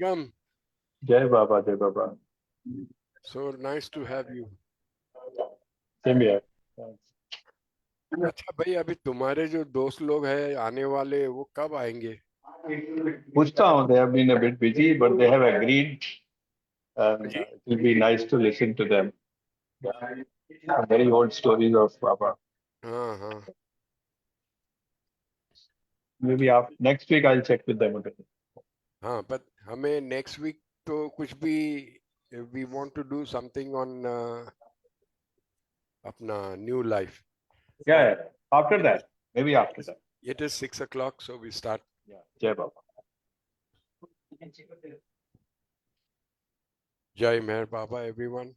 Nigam, Jai Baba, Jai Baba. so nice to have you. Same here. अच्छा भाई, अभी तुम्हारे जो दोस्त लोग हैं आने वाले, वो कब आएंगे? पूछता हूँ, they have been a bit busy, but they have agreed. And ji. it will be nice to listen to them. Very old stories of Baba. हाँ हाँ। Maybe after, next week I'll check with them again. हाँ, but हमें next week तो कुछ भी, we want to do something on अपना new life. Yeah. After that, maybe after that. It is 6 o'clock, so we start. Yeah. Jai Baba. Jai Meher Baba, everyone.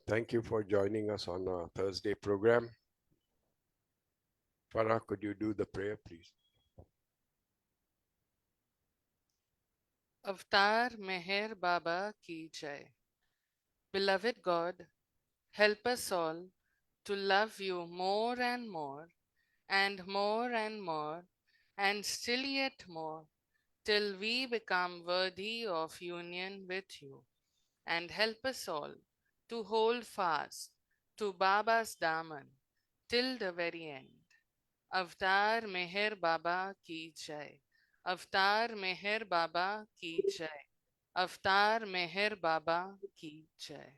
Thank you for joining us on our Thursday program. Farah, could you do the prayer, please? Avatar Meher Baba Ki Jai. Beloved God, help us all to love you more and more, and more and more, and still yet more, till we become worthy of union with you. And help us all to hold fast to Baba's Daman till the very end. Avatar Meher Baba Ki Jai. Avatar Meher Baba Ki Jai. Avatar Meher Baba Ki Jai.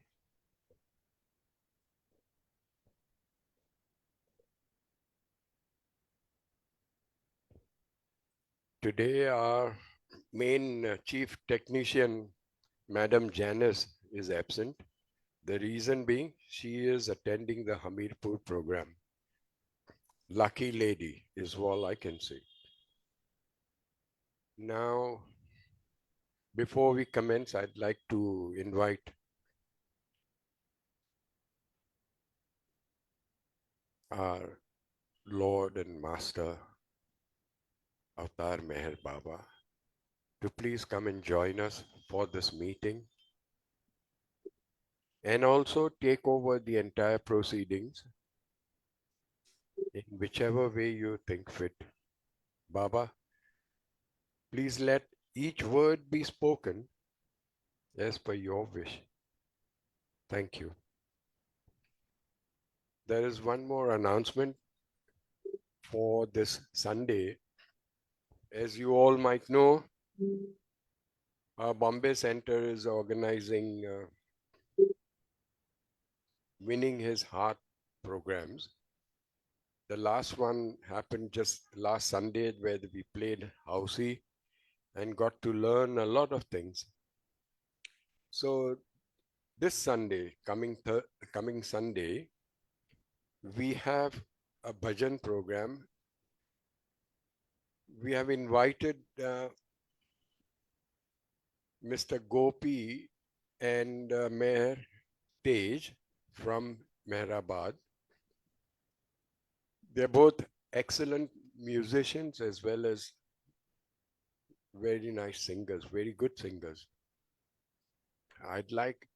Today, our main chief technician, Madam Janice, is absent. The reason being, she is attending the Hamirpur program. Lucky lady is all I can say. Now, before we commence, I'd like to invite our Lord and Master, Avatar Meher Baba, to please come and join us for this meeting and also take over the entire proceedings in whichever way you think fit. Baba, please let each word be spoken as per your wish. Thank you. There is one more announcement for this Sunday. As you all might know, our Bombay Center is organizing Winning His Heart programs. The last one happened just last Sunday, where we played Housey and got to learn a lot of things. So this Sunday, coming Sunday, we have a bhajan program. We have invited Mr. Gopi and Mayor Tej from Mehrabad. They're both excellent musicians as well as very nice singers, very good singers. I'd like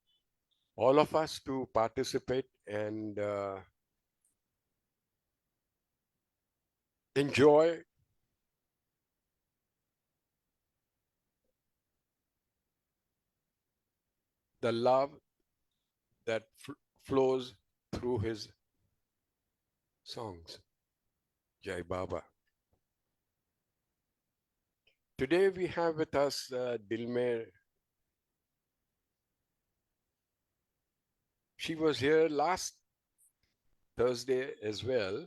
all of us to participate and enjoy the love that flows through his songs. Jai Baba. Today we have with us Dilmer. She was here last Thursday as well.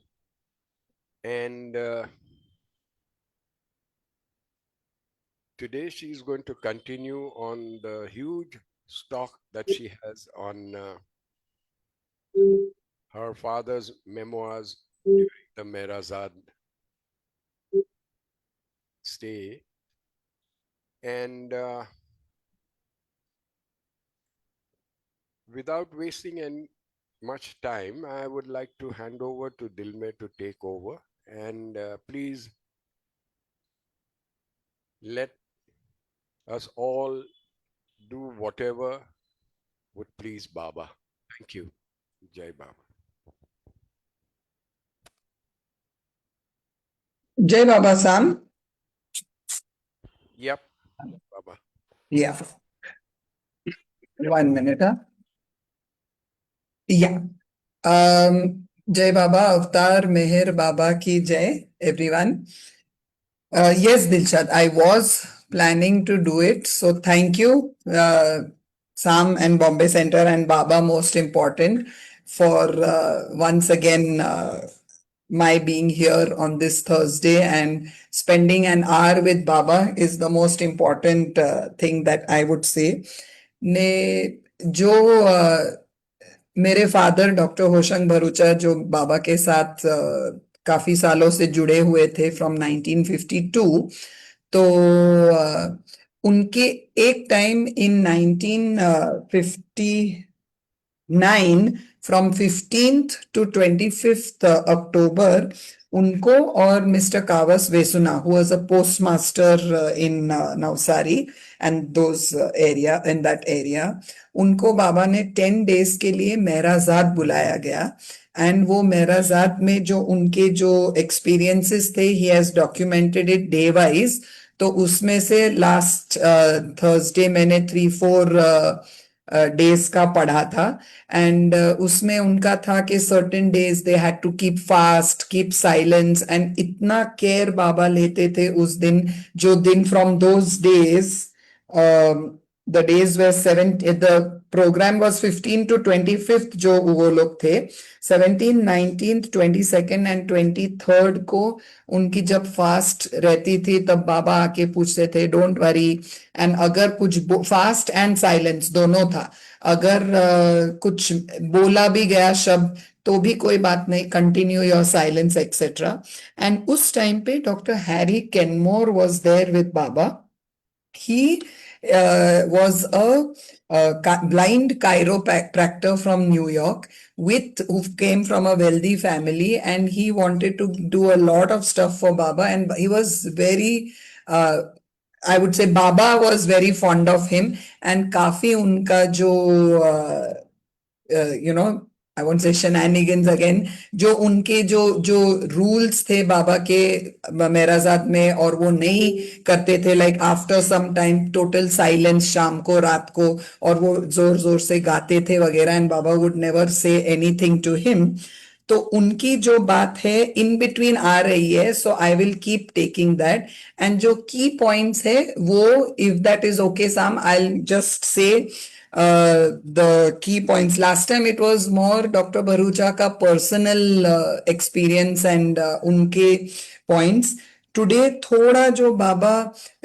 And today she's going to continue on the huge stock that she has on her father's memoirs during the Mehrazad stay. And without wasting any much time, I would like to hand over to Dilmer to take over. And please let us all do whatever would please Baba. Thank you. Jai Baba. Jai Baba Sam. Yep. Baba. Yeah. 1 minute. Yeah. Jai Baba, Avatar Meher Baba ki Jai, everyone. Yes, Dilshad, I was planning to do it. So thank you, Sam and Bombay Center and Baba, most important, for once again my being here on this Thursday, and spending an hour with Baba is the most important thing that I would say. ने जो मेरे father doctor Hoshang Bharucha जो बाबा के साथ काफी सालों से जुड़े हुए थे फ्रॉम 1952, तो उनके एक time in 1959 from 15th to 25th October उनको और mister Kavas Vesuna who was a postmaster in Navsari and those area in that area, उनको बाबा ने 10 days के लिए मेहराजाद बुलाया गया. एंड वो मेहराजाद में जो उनके जो एक्सपीरियंसेस थे, he has documented it day wise. तो उसमें से लास्ट थर्सडे मैंने 3-4 डेज का पढ़ा था. एंड उसमें उनका था कि certain days they had to keep fast, keep silence, and इतना केयर बाबा लेते थे उस दिन. जो दिन from those days, the days were the program was 15 to 25th जो वो लोग थे. 17th, 19th, 22nd and 23rd को उनकी जब फास्ट रहती थी तब बाबा आके पूछते थे डोंट वरी. एंड अगर कुछ फास्ट एंड साइलेंस दोनों था, अगर कुछ बोला भी गया शब्द तो भी कोई बात नहीं, continue your silence etcetera. And उस टाइम पे doctor Harry Kenmore was there with Baba. He was a blind chiropractor from New York who came from a wealthy family, and he wanted to do a lot of stuff for Baba, and he was very I would say Baba was very fond of him. And काफी उनका जो you know, I won't say shenanigans again, जो उनके जो जो rules थे बाबा के मेहराजाद में, और वो नहीं करते थे, like after some time total silence शाम को रात को, और वो जोर जोर से गाते थे वगैरह, and Baba would never say anything to him. तो उनकी जो बात है इन बिटवीन आ रही है, so I will keep taking that. And जो की पॉइंट्स है वो, if that is okay Sam, I just say the key points. Last time it was more Dr. Bharucha का personal experience and उनके points. Today थोड़ा जो बाबा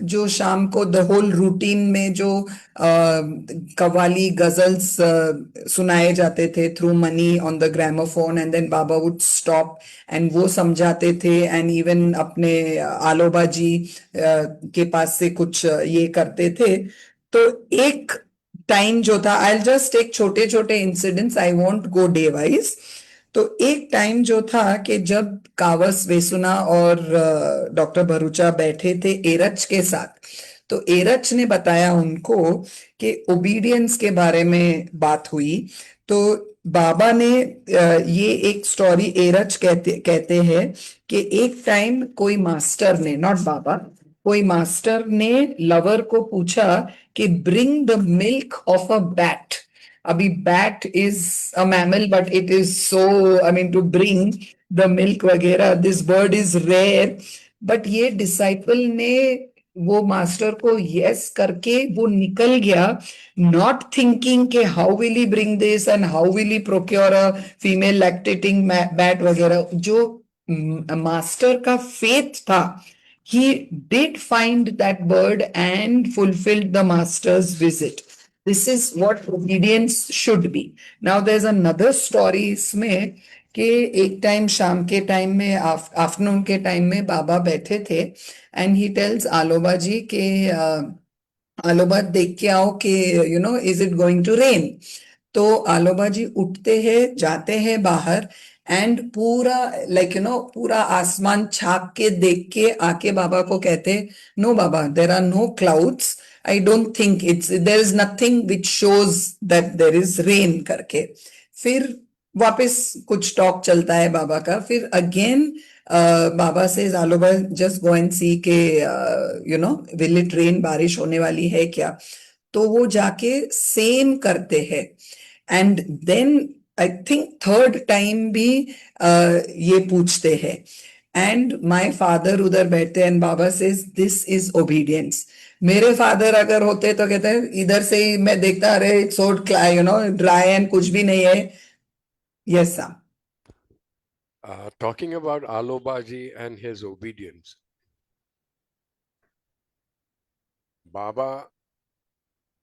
जो शाम को the whole routine में जो कव्वाली गजल्स सुनाए जाते थे through money on the gramophone, and then Baba would stop and वो समझाते थे, and even अपने आलोबा जी के पास से कुछ ये करते थे. तो एक टाइम जो था, आई जस्ट टेक छोटे छोटे incidents, I want go day wise. तो एक टाइम जो था कि जब कावस वेसुना और डॉक्टर भरूचा बैठे थे एरच के साथ, तो एरच ने बताया उनको कि ओबीडियंस के बारे में बात हुई. तो बाबा ने ये एक स्टोरी एरच कहते हैं कि एक टाइम कोई मास्टर ने, नॉट बाबा, कोई मास्टर ने लवर को पूछा कि bring the milk of a bat. अभी bat is a mammal, but it is so, I mean to bring the milk वगैरह, this bird is rare. But ये डिसाइपल ने वो मास्टर को यस करके वो निकल गया, नॉट थिंकिंग के how will he bring this and how will he procure a female lactating bat वगैरह. जो मास्टर का फेथ था, he did find that bird and fulfilled the master's visit. This is what obedience should be. Now there's another story इसमें कि एक time शाम के time में, आफ्टरनून के टाइम में बाबा बैठे थे, एंड ही टेल्स आलोबा जी के आलोबा देख के आओ कि you know is it going to rain. तो आलोबा जी उठते हैं, जाते हैं बाहर, एंड पूरा लाइक यू नो पूरा आसमान छाप के देख के आके बाबा को कहते, no Baba, there are no clouds, I don't think it's, there is nothing which shows that there is rain करके. फिर वापस कुछ टॉक चलता है बाबा का. फिर अगेन बाबा से आलोबा जस्ट गो एंड सी के विल इट रेन, बारिश होने वाली है क्या? तो वो जाके सेम करते हैं। And then I think third time भी ये पूछते हैं। एंड माय फादर उधर बैठते हैं and Baba says this is obedience. मेरे फादर अगर होते तो कहते हैं इधर से ही मैं देखता, अरे इट्स सो ड्राई एंड कुछ भी नहीं है। Yes sir. Talking about Alobaji and his obedience, बाबा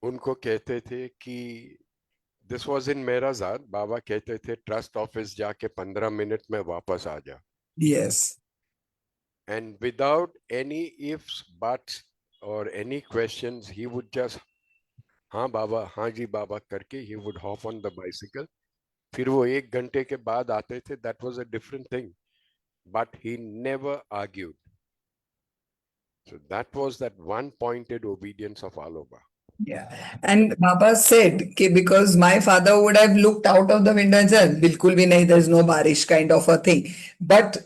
उनको कहते थे कि दिस वॉज इन मेराजाद, बाबा कहते थे ट्रस्ट ऑफिस जाके 15 मिनट में वापस आ जा, yes. And without any ifs buts और any questions he would just हाँ बाबा, हाँ जी बाबा करके he would hop on the bicycle. फिर वो 1 घंटे के बाद आते थे, that was a different thing, but he never argued. So that was that one pointed obedience of Aloba. Yeah. And Baba said, कि because my father would have looked out of the window and said, बिल्कुल भी नहीं, there's no बारिश kind of a thing. But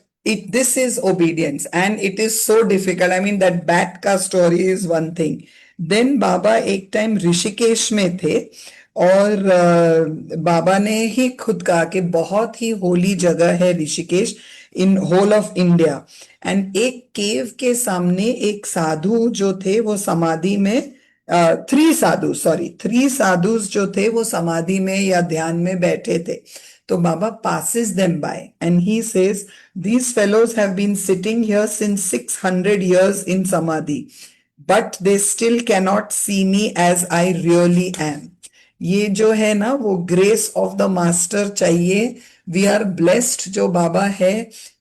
this is obedience and it is so difficult. I mean, that bat का story is one thing. Then बाबा एक time Rishikesh में थे और बाबा ने ही खुद कहा कि बहुत ही होली जगह है Rishikesh in whole of India. And एक केव के सामने एक साधु जो थे वो समाधि में, थ्री साधुस जो थे वो समाधि में या ध्यान में बैठे थे। तो बाबा passes them by and he says these fellows have been sitting here since 600 years in samadhi, but they still cannot see me as I really am. ये जो है ना वो ग्रेस ऑफ द मास्टर चाहिए। वी आर ब्लेस्ड जो बाबा है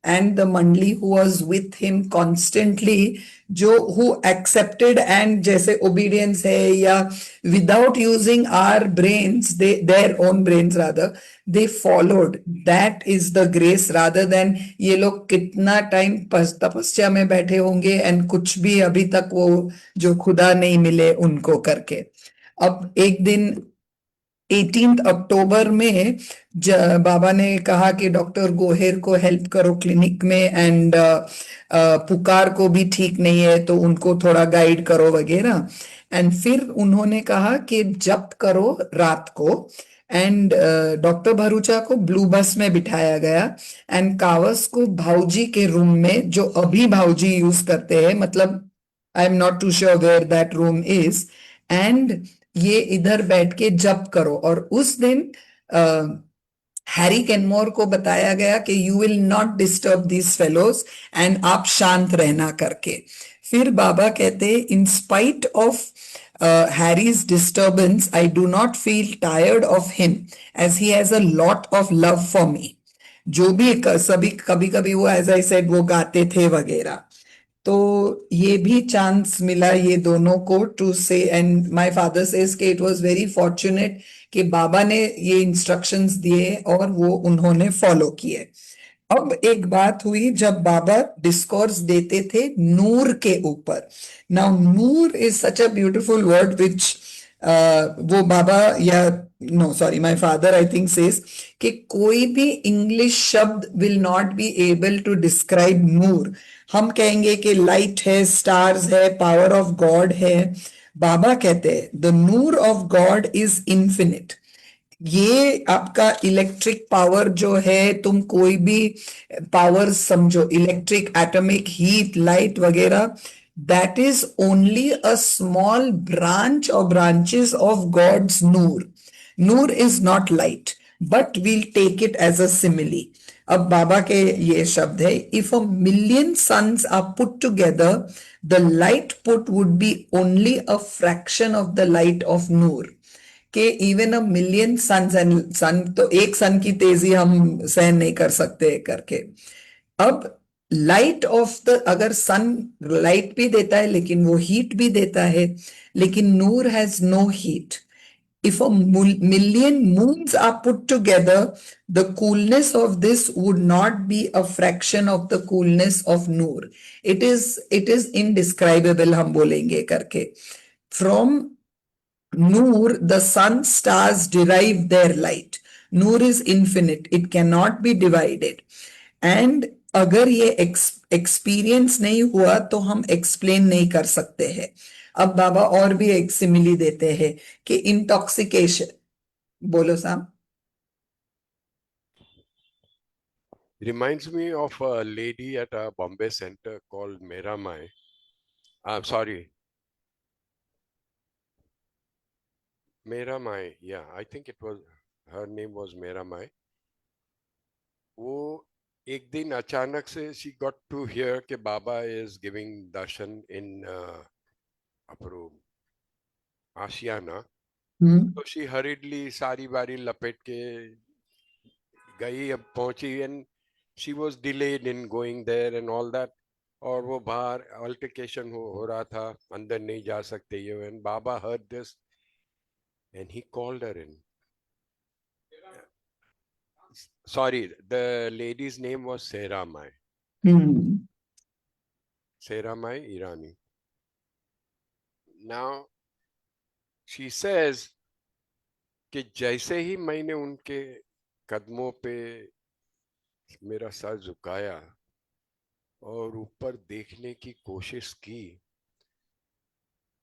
and the mandali who was with him constantly, जो who accepted and जैसे ओबीडियंस है या without using our brains, their own brains rather, they followed. That is the grace rather than ये लोग कितना टाइम तपस्या में बैठे होंगे एंड कुछ भी अभी तक वो जो खुदा नहीं मिले उनको करके। अब एक दिन 18 अक्टूबर में बाबा ने कहा कि डॉक्टर गोहेर को हेल्प करो क्लिनिक में एंड पुकार को भी ठीक नहीं है तो उनको थोड़ा गाइड करो वगैरह। एंड फिर उन्होंने कहा कि जप करो रात को। एंड डॉक्टर भरूचा को ब्लू बस में बिठाया गया एंड कावस को भाऊजी के रूम में, जो अभी भाऊजी यूज करते हैं, मतलब I am not too sure where that room is, and ये इधर बैठ के जप करो। और उस दिन हैरी कैनमोर को बताया गया कि you will not disturb this fellows and आप शांत रहना करके। फिर बाबा कहते in spite of Harry's disturbance I do not feel tired of him as he has a lot of love for me. जो भी सभी कभी कभी वो एज आई सेड वो गाते थे वगैरह। तो ये भी चांस मिला ये दोनों को टू से, एंड माय फादर सेज कि इट वाज वेरी फॉर्चुनेट कि बाबा ने ये इंस्ट्रक्शंस दिए और वो उन्होंने फॉलो किए। अब एक बात हुई जब बाबा डिस्कोर्स देते थे नूर के ऊपर। Now noor is such a beautiful word which वो बाबा या no sorry my father I think says कि कोई भी इंग्लिश शब्द will not be able to describe noor. हम कहेंगे कि लाइट है, स्टार्स है, पावर ऑफ गॉड है। बाबा कहते हैं the Noor of God is infinite. ये आपका इलेक्ट्रिक पावर जो है, तुम कोई भी पावर समझो, इलेक्ट्रिक, एटॉमिक, हीट, लाइट वगैरह, that is only a small branch और branches of God's noor. Noor is not light but we'll take it as a simile. अब बाबा के ये शब्द है, if a million suns are put together the light put would be only a fraction of the light of noor. के even a million suns, and sun तो एक सन की तेजी हम सहन नहीं कर सकते करके। अब लाइट ऑफ द, अगर सन लाइट भी देता है लेकिन वो हीट भी देता है, लेकिन noor has no heat. If a million moons are put together, the coolness of this would not be a fraction of the coolness of Noor. It is indescribable, हम बोलेंगे करके। From Noor, the sun, stars derive their light. Noor is infinite. It cannot be divided. And अगर ये experience नहीं हुआ तो हम explain नहीं कर सकते हैं। अब बाबा और भी एक सिमिली देते हैं कि इंटॉक्सिकेशन, बोलो साहब। Reminds me of a lady at a Bombay center called Mera Mai. Sorry, Mera Mai. Yeah, I think it was, her name was Mera Mai. वो एक दिन अचानक से she got to hear कि Baba is giving darshan in अपरो आशियाना. तो she hurriedly सारी बारी लपेट के गई, अब पहुंची, and she was delayed in going there and all that. और वो बाहर अल्टरकेशन हो रहा था, अंदर नहीं जा सकते ये, and Baba heard this and he called her in. Sorry, the lady's name was Sera Mai. Sera Mai Irani. Now she says कि जैसे ही मैंने उनके कदमों पे मेरा सर झुकाया और ऊपर देखने की कोशिश की,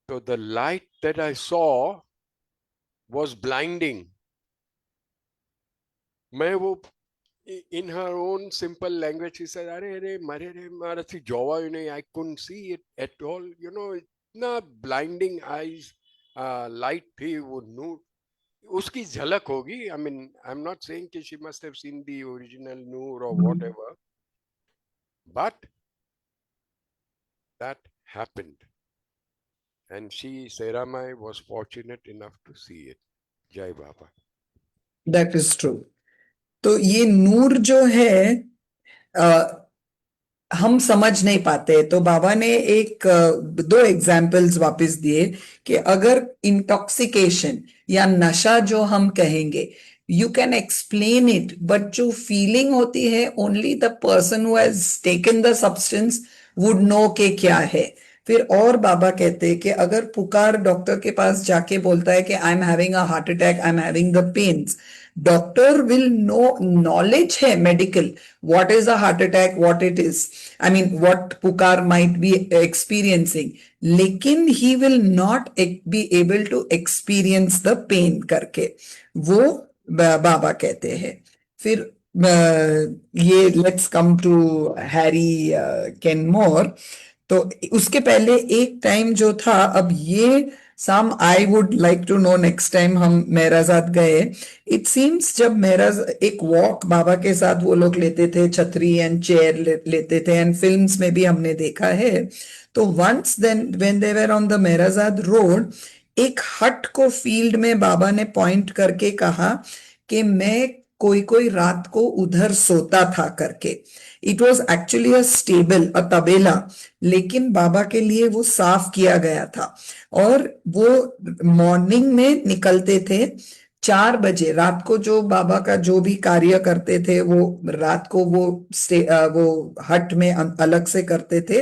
तो the light that I saw was blinding. मैं वो, in her own simple language, she said, अरे मरे रे मारा थी जोवा, I couldn't see it at all, इतना blinding eyes, light थी, वो नूर, उसकी झलक होगी. I mean, I'm not saying कि she must have seen the original noor or whatever, but that happened. And she, Sera Mai, was fortunate enough to see it. Jai Baba. That is true. तो ये नूर जो है हम समझ नहीं पाते, तो बाबा ने दो एग्जाम्पल्स वापस दिए कि अगर इंटॉक्सिकेशन या नशा जो हम कहेंगे, you can explain it, but जो फीलिंग होती है only the person who has taken the substance would know के क्या है. फिर और बाबा कहते हैं कि अगर पुकार डॉक्टर के पास जाके बोलता है कि I am having a heart attack, I am having the pains, doctor will know, knowledge है medical, what is a heart attack, what it is, I mean what Pukar might be experiencing, लेकिन he will not be able to experience the pain करके वो बाबा कहते हैं. फिर ये let's come to Harry Kenmore. तो उसके पहले एक टाइम जो था, अब ये some I would like to know next time हम मेहराजाद गए. इट सीम्स जब मेहराज एक वॉक बाबा के साथ वो लोग लेते थे, छतरी एंड चेयर लेते थे, एंड फिल्म्स में भी हमने देखा है. तो once then when they were on the Meherazad road, एक हट को फील्ड में बाबा ने पॉइंट करके कहा कि मैं कोई कोई रात को उधर सोता था करके. It was actually a stable, a तबेला, लेकिन बाबा के लिए वो साफ किया गया था. और वो मॉर्निंग में निकलते थे 4 बजे रात को, जो बाबा का जो भी कार्य करते थे वो रात को वो हट में अलग से करते थे.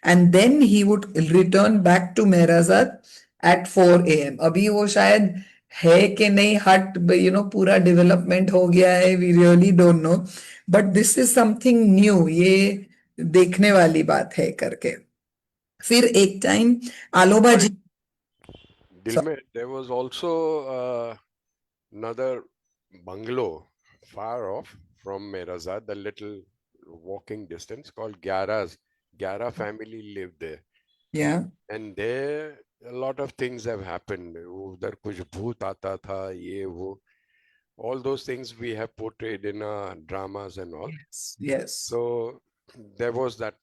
And then he would return back to Meherazad at 4 AM. अभी वो शायद है कि नहीं हट, पूरा डेवलपमेंट हो गया है, we really don't know, but this is something new, ये देखने वाली बात है करके. फिर एक time Aloba ji, Dilme, there was also another bungalow far off from Merazad, the little walking distance, called Gyara's. Gyara family lived there. yeah, And there a lot of things have happened. उधर कुछ भूत आता था, ये वो, all those things we have portrayed in our dramas and all. yes. So there was that.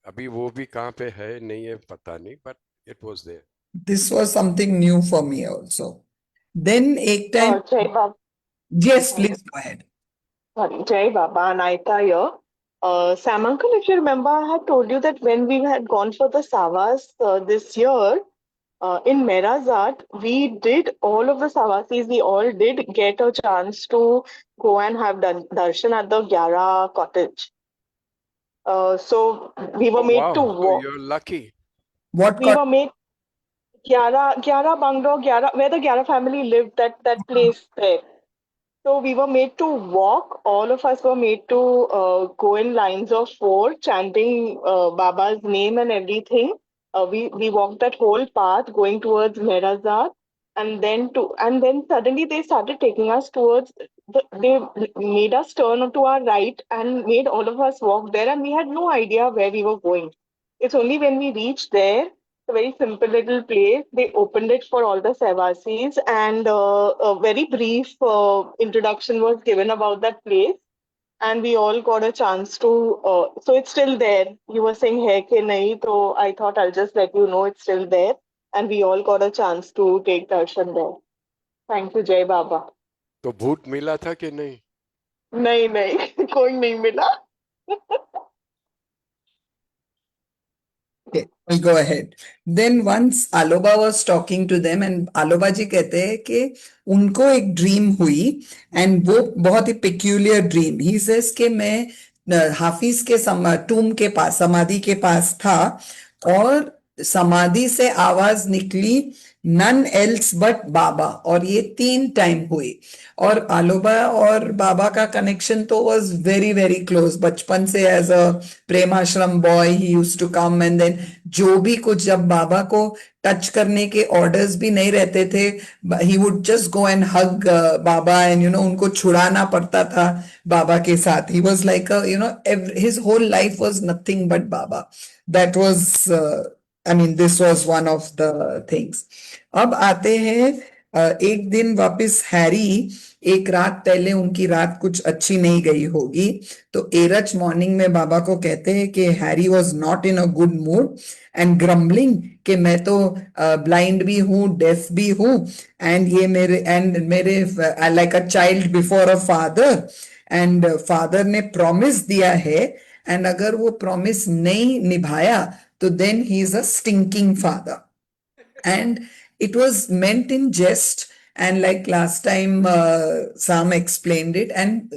अभी वो भी कहाँ पे है नहीं है पता नहीं, but it was there. This was something new for me also. Then एक time, Jai Baba. yes, please go ahead. Sorry, Jai Baba, Anaita here. Sam Uncle, if you remember, I had told you that when we had gone for the Savas this year in Merazad, we did all of the Savasis. We all did get a chance to go and have darshan at the Gyara cottage. So we were made Wow, to so walk. you're lucky. What We were made Gyara Bungalow, Gyara, where the Gyara family lived. That place there. So we were made to walk. All of us were made to go in lines of four, chanting Baba's name and everything. We walked that whole path going towards Mehrazad, and then suddenly they started taking us towards they made us turn to our right and made all of us walk there, and we had no idea where we were going. It's only when we reached there, a very simple little place. They opened it for all the Sevasis, and a very brief introduction was given about that place. And we all got a chance to. So it's still there. You were saying hai ke nahi, so I thought I'll just let you know it's still there. And we all got a chance to take darshan there. Thank you, Jai Baba. तो भूत मिला था कि नहीं? नहीं नहीं कोई नहीं मिला. Okay, we'll go ahead. Then once Aloba was talking to them and Aloba जी कहते हैं कि उनको एक ड्रीम हुई and वो बहुत ही peculiar dream. He says कि मैं हाफिज के टूम के पास समाधि के पास था और समाधि से आवाज निकली नन एल्स बट बाबा और ये 3 टाइम हुई और आलोबा और बाबा का कनेक्शन तो वाज वेरी वेरी क्लोज बचपन से as a Premashram boy he used to come and then जो भी कुछ जब बाबा को टच करने के ऑर्डर्स भी नहीं रहते थे he would just go and hug Baba and उनको छुड़ाना पड़ता था बाबा के साथ he was like his whole life was nothing but Baba that was I mean, this was one of the things. अब आते हैं एक दिन वापस हैरी एक रात पहले उनकी रात कुछ अच्छी नहीं गई होगी तो एरच मॉर्निंग में बाबा को कहते हैं कि Harry was not in a good mood and grumbling कि मैं तो ब्लाइंड भी हूँ डेफ भी हूँ एंड ये मेरे like a child before a father and father ने प्रॉमिस दिया है एंड अगर वो प्रॉमिस नहीं निभाया तो then he is a stinking father. And it was meant in jest and like last time Sam explained it and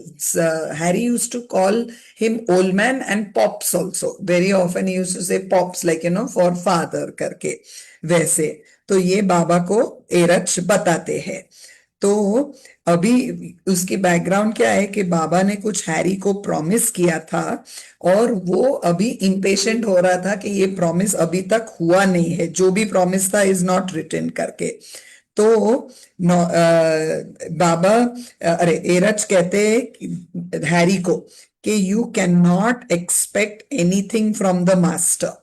Harry used to call him old man and pops also. Very often he used to say pops like for father करके वैसे तो ये बाबा को एरच बताते हैं तो अभी उसकी बैकग्राउंड क्या है कि बाबा ने कुछ हैरी को प्रॉमिस किया था और वो अभी इम्पेशेंट हो रहा था कि ये प्रॉमिस अभी तक हुआ नहीं है जो भी प्रॉमिस था इज नॉट रिटन करके तो बाबा एरच कहते हैं हैरी को कि you can not expect anything from the master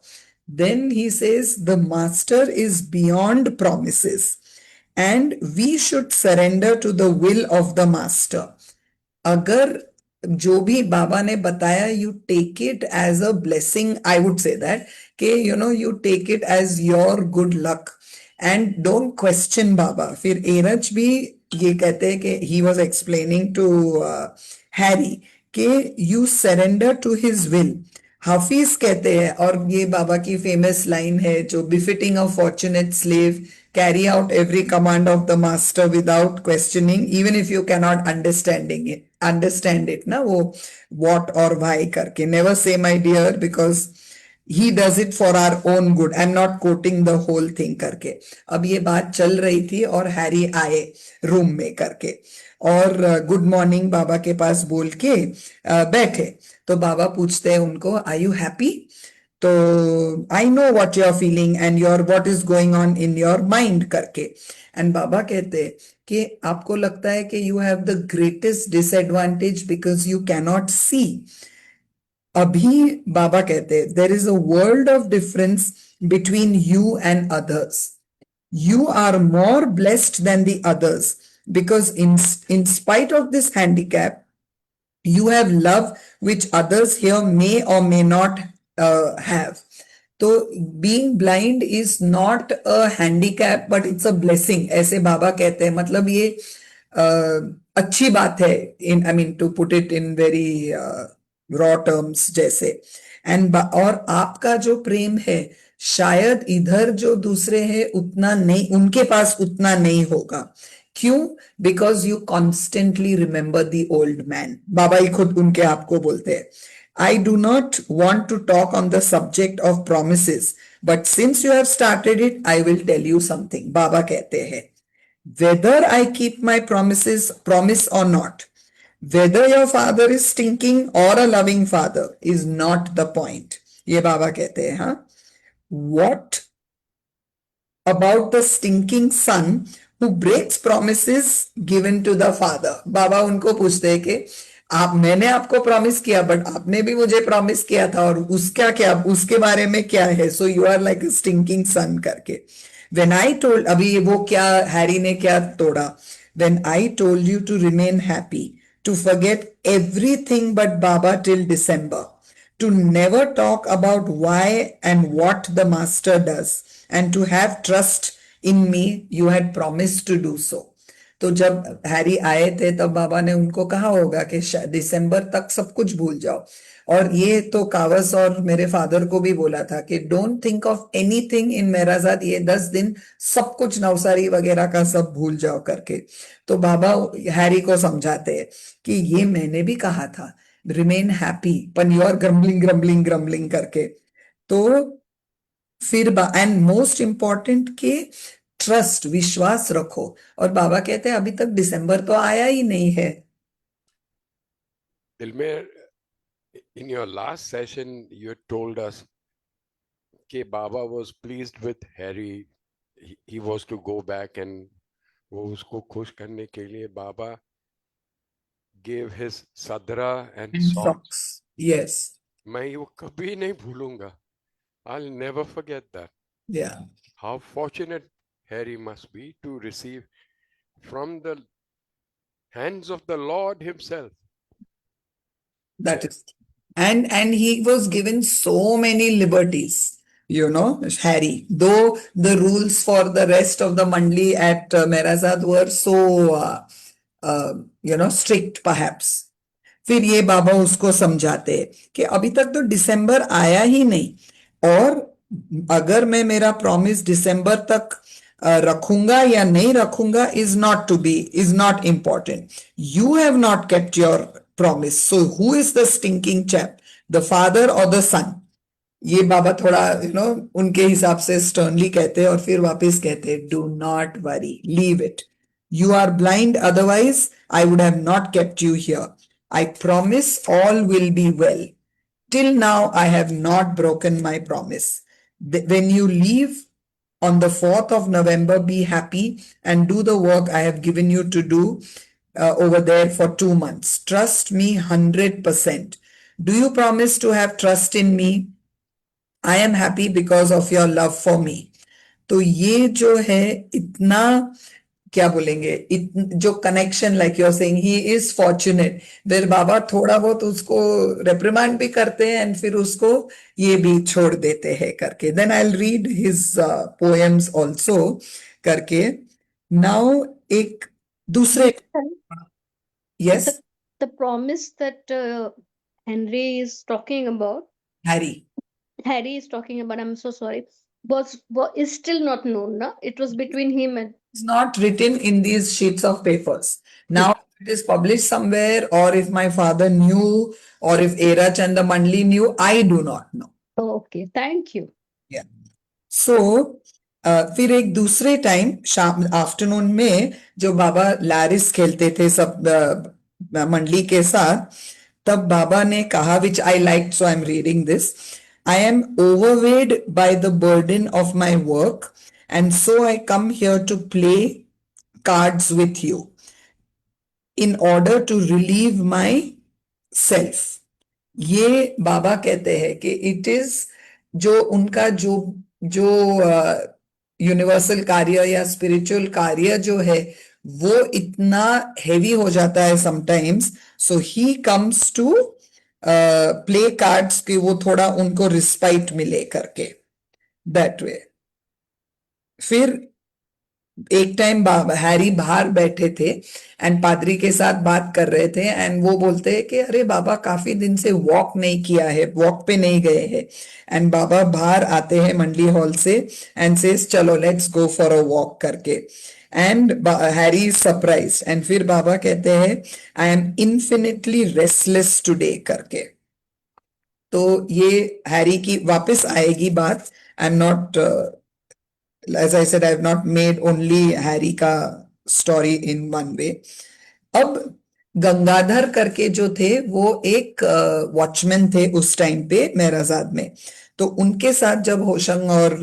then he says the master is beyond promises and we should surrender to the will of the master. अगर जो भी बाबा ने बताया you take it as a blessing, I would say that कि you take it as your good luck and don't question बाबा. फिर एरच भी ये कहते हैं कि he was explaining to Harry कि you surrender to his will. हाफिज कहते हैं और ये बाबा की फेमस लाइन है जो befitting a fortunate slave carry out every command of the master without questioning even if you cannot understand it ना वो what or why करके never say my dear because he does it for our own good. I'm not quoting the whole thing करके अब ये बात चल रही थी और हैरी आए रूम में करके और गुड मॉर्निंग बाबा के पास बोल के बैठे तो बाबा पूछते हैं उनको आर यू हैप्पी तो I know what you are feeling and your what is going on in your mind करके एंड बाबा कहते हैं कि आपको लगता है कि you have the greatest disadvantage because you cannot see अभी बाबा कहते हैं there is a world of difference between you and others you are more blessed than the others because in spite of this handicap you have love which others here may or may not have. So being blind is not a handicap but it's a blessing ऐसे बाबा कहते हैं मतलब ये अच्छी बात है I mean to put it in very raw terms जैसे और आपका जो प्रेम है शायद इधर जो दूसरे हैं उतना नहीं उनके पास उतना नहीं होगा क्यों because you constantly remember the old man Baba he खुद उनके आपको बोलते हैं I do not want to talk on the subject of promises but since you have started it I will tell you something Baba कहते हैं whether I keep my promise or not, whether your father is stinking or a loving father is not the point. ये बाबा कहते हैं, हाँ. What about the stinking son who breaks promises given to the father? बाबा उनको पूछते हैं कि मैंने आपको प्रॉमिस किया बट आपने भी मुझे प्रॉमिस किया था और उसके बारे में क्या है? So you are like stinking son करके. When I told, अभी वो क्या हैरी ने क्या तोड़ा? When I told you to remain happy, to forget everything but Baba till December, to never talk about why and what the master does, and to have trust in me, you had promised to do so. तो जब Harry आए थे तब बाबा ने उनको कहा होगा कि दिसंबर तक सब कुछ भूल जाओ. और ये तो कावस और मेरे फादर को भी बोला था कि don't think of anything in Meherazad, ये 10 दिन सब कुछ नवसारी वगैरह का सब भूल जाओ करके. तो बाबा हैरी को समझाते हैं कि ये मैंने भी कहा था, रिमेन हैप्पी, पर यू आर ग्रम्बलिंग करके. तो फिर एंड मोस्ट इंपॉर्टेंट के ट्रस्ट, विश्वास रखो. और बाबा कहते हैं अभी तक दिसंबर तो आया ही नहीं है. Dilmer, in your last session, you had told us that Baba was pleased with Harry. He was to go back and वो उसको खुश करने के लिए Baba gave his sadra and socks. Yes. मैं वो कभी नहीं भूलूंगा. I'll never forget that. Yeah. How fortunate Harry must be to receive from the hands of the Lord himself. That is, and he was given so many liberties, Harry. Though the rules for the rest of the Mandli at Merazad were so, strict perhaps. फिर ये बाबा उसको समझाते कि अभी तक तो दिसंबर आया ही नहीं, और अगर मैं मेरा प्रॉमिस दिसंबर तक रखूंगा या नहीं रखूंगा is not important. You have not kept your promise, so who is the stinking chap, the father और द सन? ये बाबा थोड़ा उनके हिसाब से स्टर्नली कहते हैं और फिर वापस कहते हैं, do not worry, leave it. You are blind, otherwise I would have not kept you here. I promise all will be well. Till now, I have not broken my promise. When you leave on the 4th of November, be happy and do the work I have given you to do over there for 2 months. Trust me 100%. Do you promise to have trust in me? I am happy because of your love for me. तो ये जो है इतना क्या बोलेंगे, जो connection, like you are saying, he is fortunate. फिर बाबा थोड़ा बहुत उसको रेप्रिमांड भी करते हैं एंड फिर उसको ये भी छोड़ देते हैं करके. Then I will read his poems also करके. नाउ एक दूसरे, yes, the promise that Henry is talking about, Harry is talking about, I'm so sorry, is still not known, no? It was between him and... It's not written in these sheets of papers. Now it is published somewhere, or if my father knew, or if Era Chanda Mandli knew, I do not know. Oh, okay, thank you. Yeah. So, फिर एक दूसरे time शाम afternoon में जो बाबा लैरिस खेलते थे सब मंडली के साथ, तब बाबा ने कहा, which I liked, so I'm reading this. I am overweighted by the burden of my work, and so I come here to play cards with you in order to relieve myself. ये बाबा कहते हैं कि it is जो उनका जो universal कार्य या spiritual कार्य जो है वो इतना हेवी हो जाता है sometimes, so he comes to play cards कि वो थोड़ा उनको रिस्पाइट मिले करके, दैट वे. फिर एक टाइम हैरी बाहर बैठे थे एंड पादरी के साथ बात कर रहे थे एंड वो बोलते हैं कि अरे बाबा काफी दिन से वॉक नहीं किया है, वॉक पे नहीं गए हैं. एंड बाबा बाहर आते हैं मंडली हॉल से एंड सेज चलो let's go for a walk करके. And Harry is surprised and फिर बाबा कहते हैं I am infinitely restless today करके. तो ये हैरी की वापस आएगी बात. I am not, as I said, I have not made only Harry का story in one way. अब गंगाधर करके जो थे वो एक वॉचमैन थे उस टाइम पे मेहराजाद में, तो उनके साथ जब होशंग और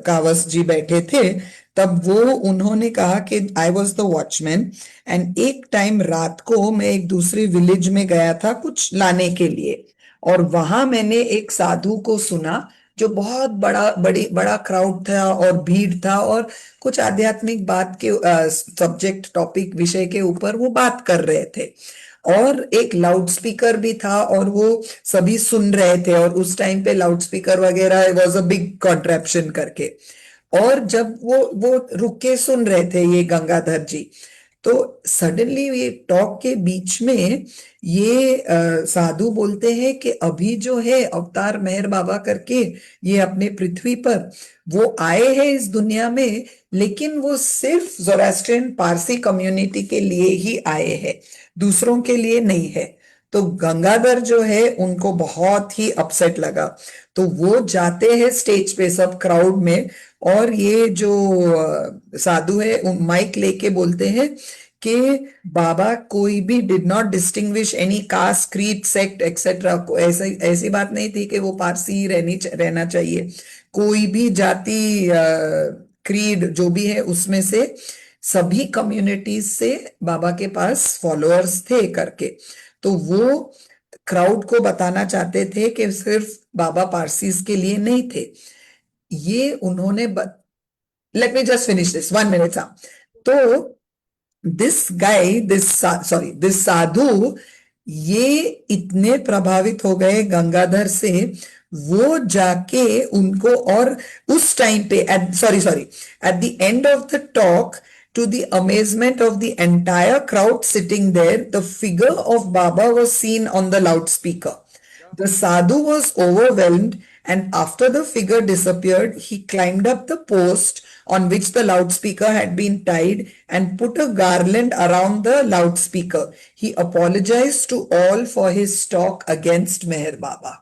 कावस जी बैठे थे तब वो उन्होंने कहा कि I was the watchman and एक टाइम रात को मैं एक दूसरे विलेज में गया था कुछ लाने के लिए, और वहां मैंने एक साधु को सुना जो बहुत बड़ा क्राउड था और भीड़ था और कुछ आध्यात्मिक बात के सब्जेक्ट टॉपिक विषय के ऊपर वो बात कर रहे थे, और एक लाउड स्पीकर भी था और वो सभी सुन रहे थे, और उस टाइम पे लाउड स्पीकर वगैरह वॉज अ बिग कॉन्ट्रैप्शन करके, और जब वो रुक के सुन रहे थे ये गंगाधर जी, तो सडनली ये टॉक के बीच में ये साधु बोलते हैं कि अभी जो है अवतार मेहर बाबा करके ये अपने पृथ्वी पर वो आए हैं इस दुनिया में, लेकिन वो सिर्फ ज़ोरास्ट्रियन पारसी कम्युनिटी के लिए ही आए हैं, दूसरों के लिए नहीं है। तो गंगाधर जो है उनको बहुत ही अपसेट लगा, तो वो जाते हैं स्टेज पे सब क्राउड में, और ये जो साधु है माइक लेके बोलते हैं कि बाबा कोई भी did not distinguish any caste creed sect etcetera, ऐसी बात नहीं थी कि वो पारसी रहना चाहिए, कोई भी जाति क्रीड जो भी है उसमें से सभी कम्युनिटीज से बाबा के पास फॉलोअर्स थे करके, तो वो क्राउड को बताना चाहते थे कि सिर्फ बाबा पारसीज के लिए नहीं थे। ये उन्होंने let me just finish this 1 minute साहब। तो दिस साधु ये इतने प्रभावित हो गए गंगाधर से, वो जाके उनको, और उस टाइम पे at the end of the talk, to the amazement of the entire crowd sitting there, the figure of Baba was seen on the loudspeaker. The sadhu was overwhelmed, and after the figure disappeared, he climbed up the post on which the loudspeaker had been tied and put a garland around the loudspeaker. He apologized to all for his talk against Meher Baba.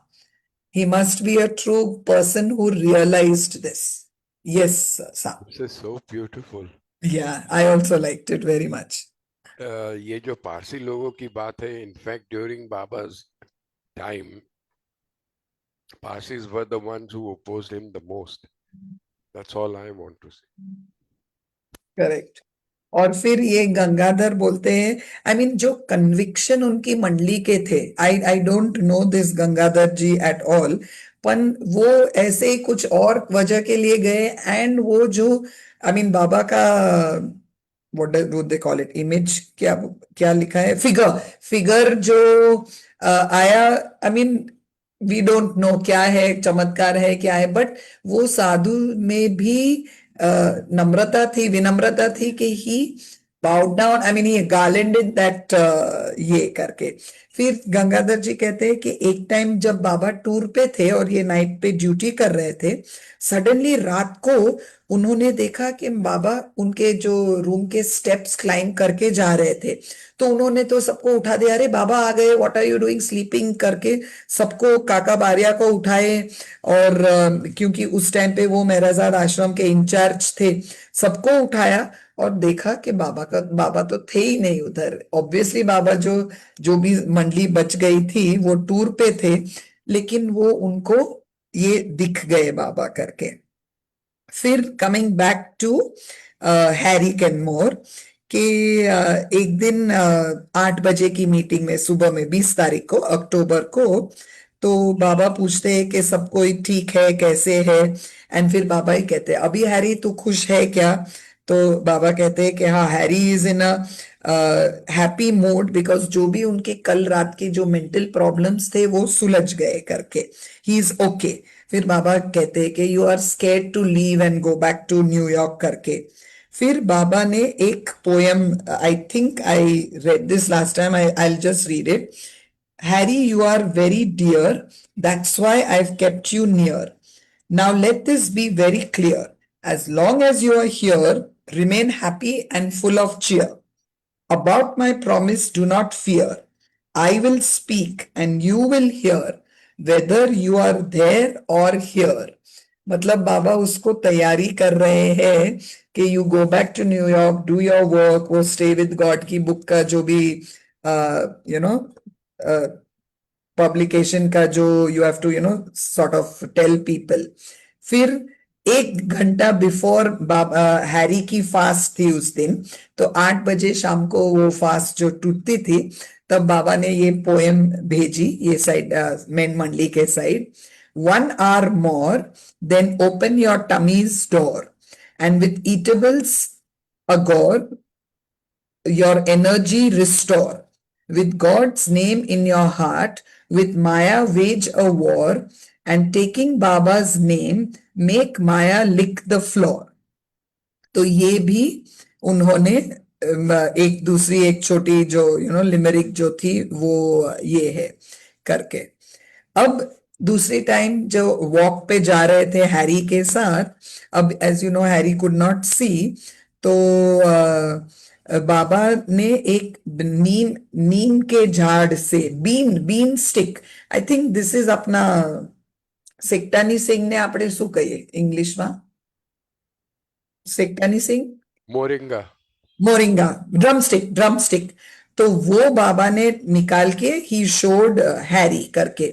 He must be a true person who realized this. Yes, Sam. This is so beautiful. Yeah, I also liked it very much. ये जो पारसी लोगों की बात है, in fact during बाबा's time, Parsis were the ones who opposed him the most. That's all I want to say. Correct. और फिर ये गंगाधर बोलते हैं, आई मीन जो कन्विक्शन उनकी मंडली के थे, I don't know this Gangadhar ji at all, पर वो ऐसे ही कुछ और वजह के लिए गए, एंड वो जो आई मीन बाबा का what do they call it, image, क्या लिखा है, फिगर जो आया, I mean we don't know क्या है, चमत्कार है क्या है, बट वो साधु में भी विनम्रता थी कि ही bowed down, I mean he garlanded that ये करके। फिर गंगाधर जी कहते हैं कि एक टाइम जब बाबा टूर पे थे और ये नाइट पे ड्यूटी कर रहे थे, सडनली रात को उन्होंने देखा कि बाबा उनके जो रूम के स्टेप्स क्लाइंब करके जा रहे थे, तो उन्होंने तो सबको उठा दिया, अरे बाबा आ गए, what are you doing sleeping करके सबको, काका बारिया को उठाए, और क्योंकि उस टाइम पे वो मेहराजाद आश्रम के इंचार्ज थे, सबको उठाया और देखा कि बाबा तो थे ही नहीं उधर। ऑब्वियसली बाबा जो भी मंडली बच गई थी वो टूर पे थे, लेकिन वो उनको ये दिख गए बाबा करके। फिर coming back to Harry Kenmore कि एक दिन 8 बजे की मीटिंग में सुबह में 20 तारीख को अक्टूबर को, तो बाबा पूछते हैं कि सब कोई ठीक है, कैसे है, एंड फिर बाबा ही कहते हैं अभी हैरी तू खुश है क्या, तो बाबा कहते हैं कि हाँ, Harry is in a happy mood because जो भी उनके कल रात के जो मेंटल प्रॉब्लम्स थे वो सुलझ गए करके, ही इज ओके। फिर बाबा कहते हैं कि you are scared to leave and go back to New York करके। फिर बाबा ने एक poem, I think I read this last time, I just read it. Harry, you are very dear. That's why I've kept you near. Now let this be very clear. As long as you are here, remain happy and full of cheer. About my promise, do not fear. I will speak and you will hear, whether you are there or here. मतलब बाबा उसको तैयारी कर रहे हैं कि you go back to New York, do your work, वो stay with God की बुक का जो भी यू नो पब्लिकेशन का जो you have to sort of tell people. फिर 1 घंटा बिफोर बाबा हैरी की फास्ट थी उस दिन, तो 8 बजे शाम को वो फास्ट जो टूटती थी, तब बाबा ने ये पोएम भेजी ये साइड मेन मंडली के side. 1 hour more, then open your tummy's door, and with eatables agore, your energy restore. With God's name in your heart, with Maya wage a war, and taking Baba's name, make Maya lick the floor. तो ये भी उन्होंने एक दूसरी एक छोटी जो limerick जो थी वो ये है करके। अब दूसरी टाइम जो वॉक पे जा रहे थे हैरी के साथ, अब as you know Harry could not see, तो बाबा ने एक नीम के झाड़ से bean stick, I think this is अपना सेक्टानी सिंह ने આપણે શું કહીએ ઇંગ્લિશમાં? सेक्टानी सिंह मोरिंगा। Moringa, drumstick. तो वो बाबा ने निकाल के ही शोड हैरी करके,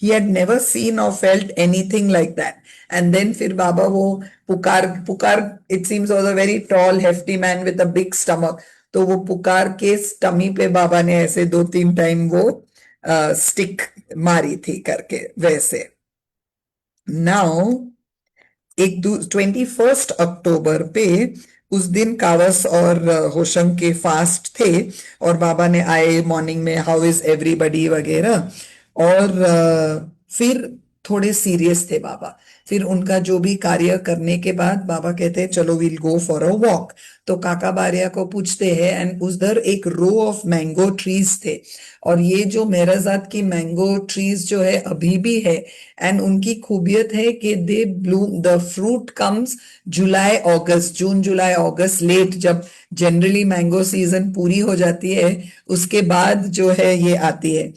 ही हैड नेवर सीन और felt anything like that. And then फिर बाबा वो Pukar it seems was a very tall hefty man with a big stomach, तो वो पुकार के स्टमी पे बाबा ने ऐसे 2-3 टाइम वो स्टिक मारी थी करके वैसे। नाउ 21 अक्टूबर पे उस दिन कावस और होशंग के फास्ट थे, और बाबा ने आए मॉर्निंग में हाउ इज एवरीबडी वगैरह, और फिर थोड़े सीरियस थे बाबा। फिर उनका जो भी कार्य करने के बाद बाबा कहते हैं चलो will go for a walk. तो काका बारिया को पूछते हैं, एंड उधर एक रो ऑफ मैंगो ट्रीज थे, और ये जो मेराजात की मैंगो ट्रीज जो है अभी भी है, एंड उनकी खूबियत है कि they bloom, the fruit comes July August, June July August late, जब जनरली मैंगो सीजन पूरी हो जाती है उसके बाद जो है ये आती है।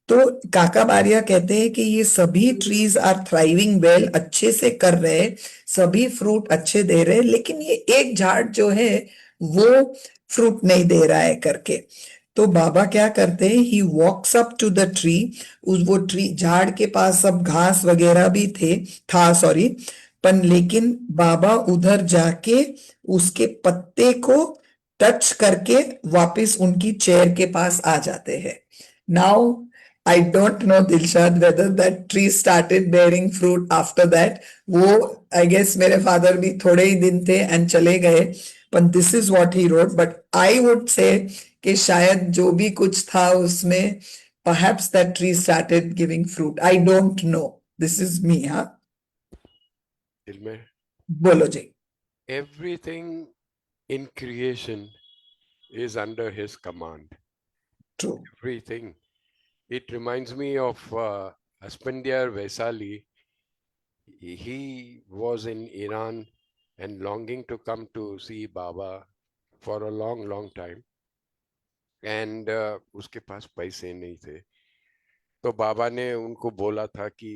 तो काका बारिया कहते हैं कि ये सभी ट्रीज आर थ्राइविंग वेल, अच्छे से कर रहे, सभी फ्रूट अच्छे दे रहे, लेकिन ये एक झाड़ जो है वो फ्रूट नहीं दे रहा है करके। तो बाबा क्या करते हैं, he walks up to the tree, उस वो ट्री झाड़ के पास सब घास वगैरह भी था सॉरी, पर लेकिन बाबा उधर जाके उसके पत्ते को टच करके वापस उनकी चेयर के पास आ जाते हैं। Now I don't know, Dilshad, whether that tree started bearing fruit after that. वो I guess मेरे father भी थोड़े ही दिन थे and चले गए, but this is what he wrote. But I would say कि शायद जो भी कुछ था उसमें perhaps that tree started giving fruit. I don't know. This is me, हाँ? दिल में बोलो जी। everything in creation is under his command. True. Everything. It reminds me of Aspendiar Vaisali. He was in Iran and longing to come to see Baba for a long time. And उसके पास पैसे नहीं थे, तो बाबा ने उनको बोला था कि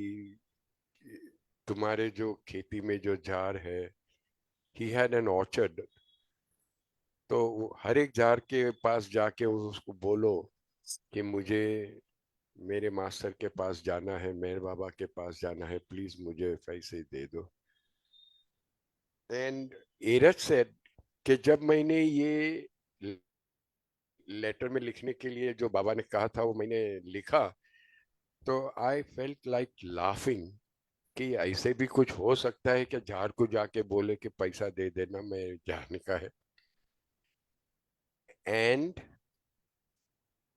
तुम्हारे जो खेती में जो झाड़ है, he had an orchard, तो हर एक झाड़ के पास जाके उसको बोलो कि मुझे मेरे मास्टर के पास जाना है, मेरे बाबा के पास जाना है, प्लीज मुझे पैसे दे दो। एंड एरज सेड कि जब मैंने ये लेटर में लिखने के लिए जो बाबा ने कहा था वो मैंने लिखा, तो आई फेल्ट लाइक लाफिंग कि ऐसे भी कुछ हो सकता है कि झाड़ को जाके बोले कि पैसा दे देना, मैं जाने का है। And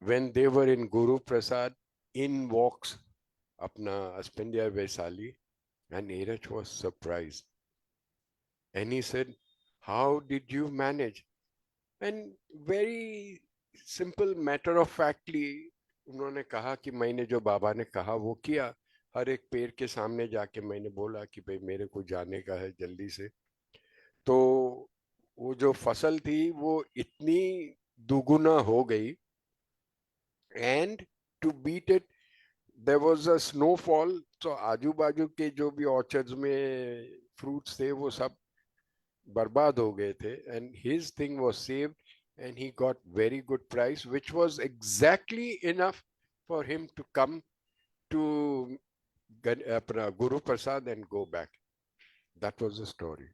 when they were in Guru Prasad, in walks apna Aspendiar Vaisali, and Neeraj was surprised. And he said, how did you manage? And very simple matter of factly, उन्होंने कहा कि मैंने जो बाबा ने कहा वो किया। हर एक पेड़ के सामने जाके मैंने बोला कि भाई मेरे को जाने का है जल्दी से। तो वो जो फसल थी वो इतनी दुगुना हो गई, and to beat it, there was a snowfall, so आजू बाजू के जो भी orchards में fruits थे वो सब बर्बाद हो गए थे, and his thing was saved and he got very good price, which was exactly enough for him to come to अपना Guru Prasad and go back. That was the story.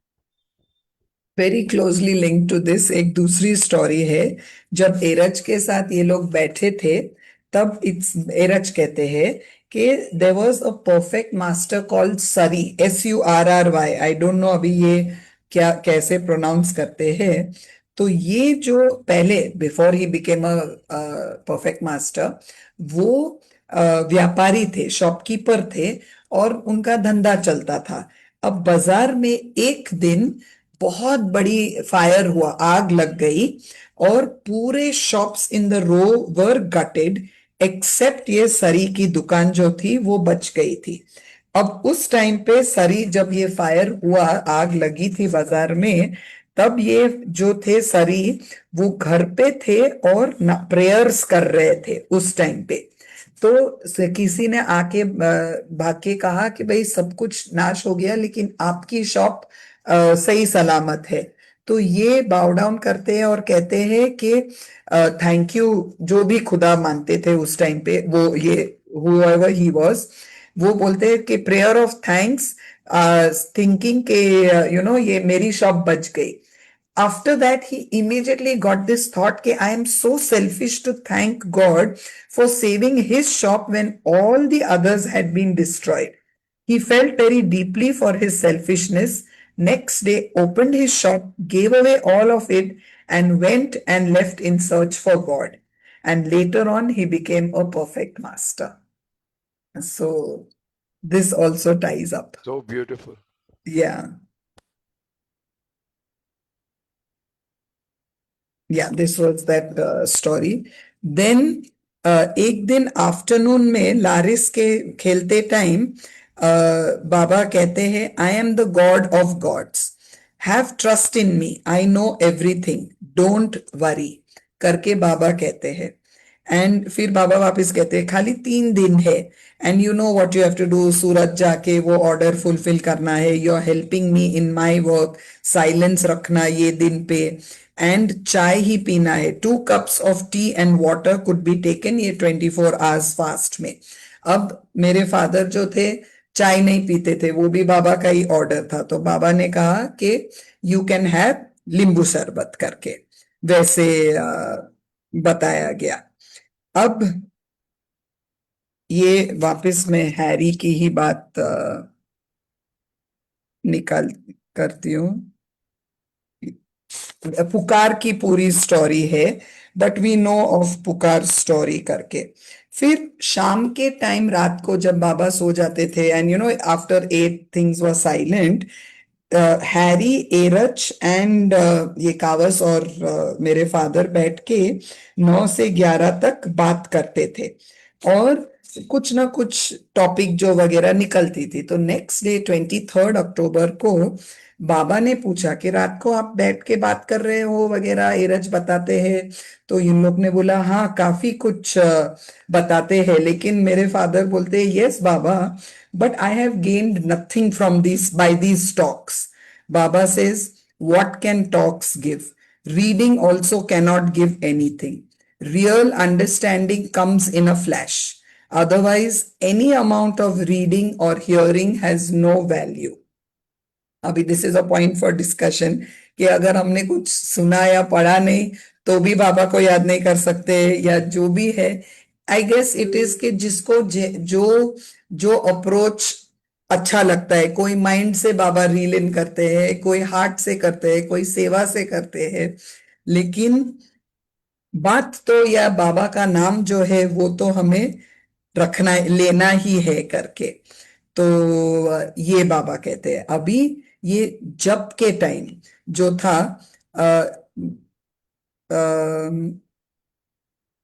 Very closely link to this एक दूसरी story है। जब एरज के साथ ये लोग बैठे थे तब इट्स एरज कहते हैं कि there was a perfect master called Surry, SURRY। I don't know अभी ये क्या कैसे प्रोनाउंस करते हैं। तो ये जो पहले before he became a perfect master, वो व्यापारी थे, शॉपकीपर थे और उनका धंधा चलता था। अब बाजार में एक दिन बहुत बड़ी फायर हुआ, आग लग गई और पूरे shops in the row were gutted except ये सरी की दुकान जो थी वो बच गई थी। अब उस टाइम पे सरी, जब ये फायर हुआ, आग लगी थी बाजार में, तब ये जो थे सरी वो घर पे थे और प्रेयर्स कर रहे थे उस टाइम पे। तो किसी ने आके भाग के कहा कि भाई सब कुछ नाश हो गया लेकिन आपकी शॉप सही सलामत है। तो ये बाव डाउन करते हैं और कहते हैं कि थैंक यू, जो भी खुदा मानते थे उस टाइम पे, वो ये whoever he was, वो बोलते हैं कि प्रेयर ऑफ थैंक्स, थिंकिंग के ये मेरी शॉप बच गई। After that, he immediately got this thought कि I am so selfish to thank God for saving his shop when all the others had been destroyed. He felt very deeply for his selfishness. Next day, opened his shop, gave away all of it, and went and left in search for God. And later on, he became a perfect master. So, this also ties up. So beautiful. Yeah. Yeah, this was that story. Then एक दिन afternoon में Lloris के खेलते time Baba कहते हैं, I am the God of gods, have trust in me, I know everything, don't worry करके बाबा कहते हैं। एंड फिर बाबा वापस कहते हैं खाली 3 दिन है and you know what you have to do, Surat जाके वो ऑर्डर फुलफिल करना है, you are helping me in my work, silence रखना ये दिन पे, एंड चाय ही पीना है, 2 cups of tea and water could be taken ये 24 hours फास्ट में। अब मेरे फादर जो थे चाय नहीं पीते थे, वो भी बाबा का ही ऑर्डर था, तो बाबा ने कहा कि यू कैन हैव नींबू शरबत करके, वैसे बताया गया। अब ये वापस मैं हैरी की ही बात निकाल करती हूँ। पुकार की पूरी स्टोरी है, बट वी नो ऑफ पुकार स्टोरी करके। फिर शाम के टाइम, रात को जब बाबा सो जाते थे and you know after 8 things were silent, Harry, Erach and ये कावस और मेरे फादर बैठ के 9 से 11 तक बात करते थे और कुछ ना कुछ टॉपिक जो वगैरह निकलती थी। तो नेक्स्ट डे 23 अक्टूबर को बाबा ने पूछा कि रात को आप बैठ के बात कर रहे हो वगैरह, एरज बताते हैं। तो इन लोग ने बोला हाँ काफी कुछ बताते हैं, लेकिन मेरे फादर बोलते हैं yes Baba, but I have gained nothing from these by these talks. Baba says, what can talks give? Reading also cannot give anything. Real understanding comes in a flash. Otherwise, any amount of reading or hearing has no value. अभी this is a point for discussion कि अगर हमने कुछ सुना या पढ़ा नहीं तो भी बाबा को याद नहीं कर सकते या जो भी है। आई गेस इट इज कि जिसको जो अप्रोच अच्छा लगता है, कोई माइंड से बाबा रील इन करते हैं, कोई हार्ट से करते हैं, कोई सेवा से करते हैं, लेकिन बात तो या बाबा का नाम जो है वो तो हमें रखना लेना ही है करके। तो ये बाबा कहते हैं। अभी ये जप के टाइम जो था,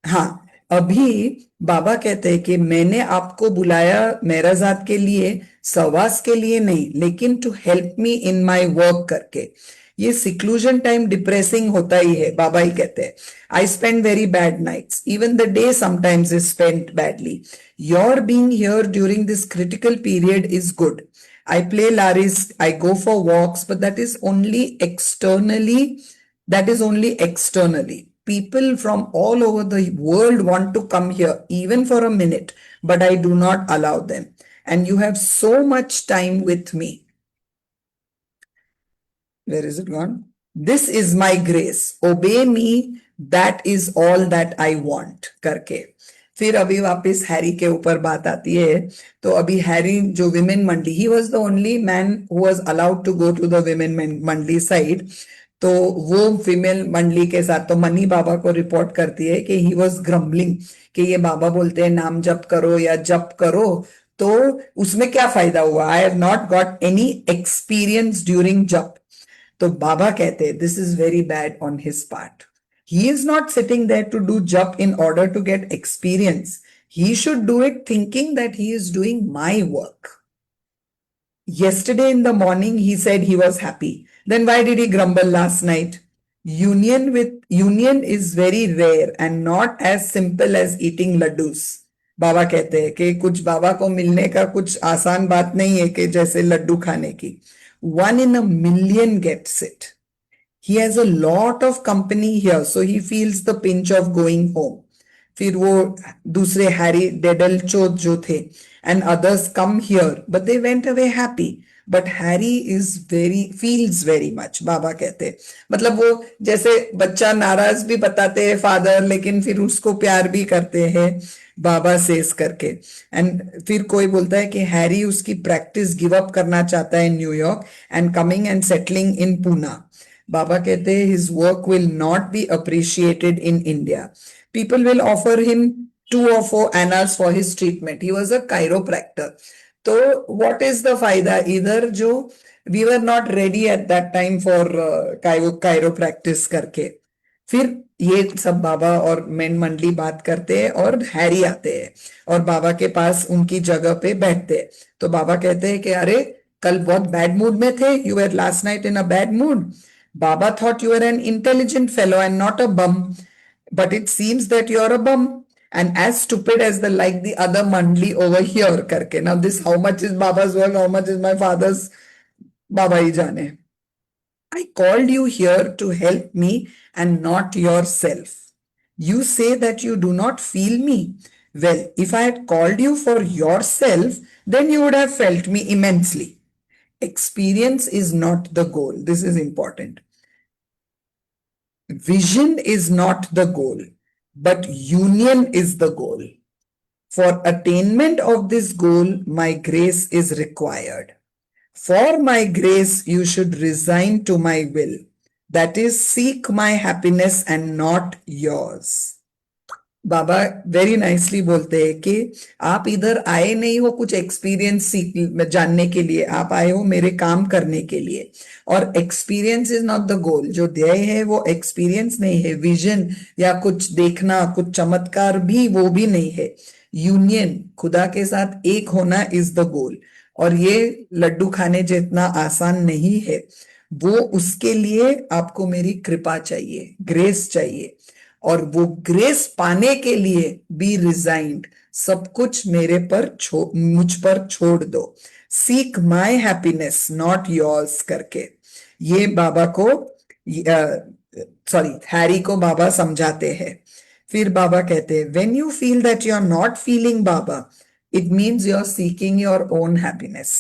हाँ अभी बाबा कहते हैं कि मैंने आपको बुलाया मेराजात के लिए, सवास के लिए नहीं, लेकिन to help me in my work करके। ये सिक्लूजन टाइम डिप्रेसिंग होता ही है, बाबा ही कहते हैं. I spend very bad nights. Even the day sometimes is spent badly. Your being here during this critical period is good. I play Laris, I go for walks, but that is only externally. That is only externally. People from all over the world want to come here, even for a minute, but I do not allow them. And you have so much time with me. Where is it gone? This is my grace. Obey me. That is all that I want. करके फिर अभी वापस Harry के ऊपर बात आती है. तो अभी हैरी जो विमेन मंडली, he was the only man who was allowed to go to the women मंडली साइड. तो वो फीमेल मंडली के साथ तो मनी बाबा को रिपोर्ट करती है कि ही वॉज ग्रम्बलिंग कि ये बाबा बोलते हैं नाम जप करो या जप करो, तो उसमें क्या फायदा हुआ. I have not got any experience during जप. तो बाबा कहते हैं this is very bad on his part. He is not sitting there to do जप in order to get experience. He should do it thinking that he is doing my work. Yesterday in the morning he said he was happy. Then why did he grumble last night? Union is very rare and not as simple as eating laddus. बाबा कहते हैं कि कुछ बाबा को मिलने का कुछ आसान बात नहीं है कि जैसे लड्डू खाने की. 1 in a million gets it. He has a lot of company here, so he feels the pinch of going home. फिर वो दूसरे हैरी डेडल चोथ जो थे and others come here, but they went away happy. But Harry is feels very much. बाबा कहते मतलब वो जैसे बच्चा नाराज भी बताते हैं फादर, लेकिन फिर उसको प्यार भी करते हैं बाबा सेस करके. एंड फिर कोई बोलता है कि हैरी उसकी प्रैक्टिस गिव अप करना चाहता है New York and coming and settling in Poona. Baba कहते हैं his work will not be appreciated in India. People will offer him 2 or 4 annas for his treatment. He was a chiropractor. So what is the फायदा? इधर जो we were not ready at that time for chiropractic करके. फिर ये सब बाबा और main मंडली बात करते हैं और हैरी आते हैं और बाबा के पास उनकी जगह पे बैठते हैं. तो बाबा कहते हैं कि अरे कल बहुत बैड मूड में थे. You were last night in a bad mood. Baba thought you were an intelligent fellow and not a bum. But it seems that you're a bum and as stupid as the other mandli over here karke. Now this, how much is Baba's work, how much is my father's, Baba hi jane. I called you here to help me and not yourself. You say that you do not feel me. Well, if I had called you for yourself, then you would have felt me immensely. Experience is not the goal. This is important. Vision is not the goal, but union is the goal. For attainment of this goal, my grace is required. For my grace, you should resign to my will. That is, seek my happiness and not yours. Baba very nicely बोलते हैं कि आप इधर आए नहीं हो कुछ experience जानने के लिए, आप आए हो मेरे काम करने के लिए. और experience is not the goal. जो ध्येय है वो एक्सपीरियंस नहीं है, विजन या कुछ देखना, कुछ चमत्कार भी वो भी नहीं है. यूनियन, खुदा के साथ एक होना इज द गोल. और ये लड्डू खाने जितना आसान नहीं है. वो उसके लिए आपको मेरी कृपा चाहिए, ग्रेस चाहिए. और वो ग्रेस पाने के लिए बी रिजाइंड, सब कुछ मेरे पर मुझ पर छोड़ दो. Seek my happiness not yours करके ये बाबा को हैरी को बाबा समझाते हैं. फिर बाबा कहते हैं when you feel that you are not feeling Baba, it means you're seeking your own happiness.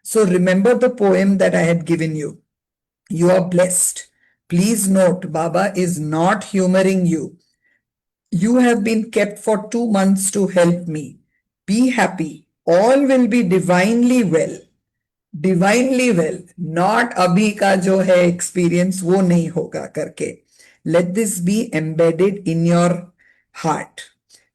So remember the poem that I had given you. You are blessed. Please note, Baba is not humoring you. You have been kept for 2 months to help me. Be happy. All will be divinely well. Divinely well. Not abhi ka jo hai experience, wo nahi hoga karke. Let this be embedded in your heart.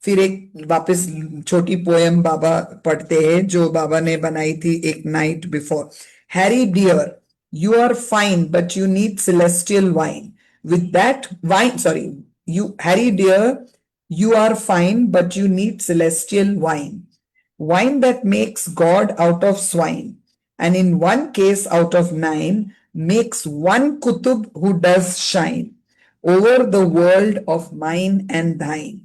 फिर एक वापस छोटी poem बाबा पढ़ते हैं जो बाबा ने बनाई थी एक night before. Harry dear, you are fine but you need celestial wine. With that wine, Harry dear, you are fine but you need celestial wine. Wine that makes God out of swine, and in one case out of 9, makes one kutub who does shine over the world of mine and thine.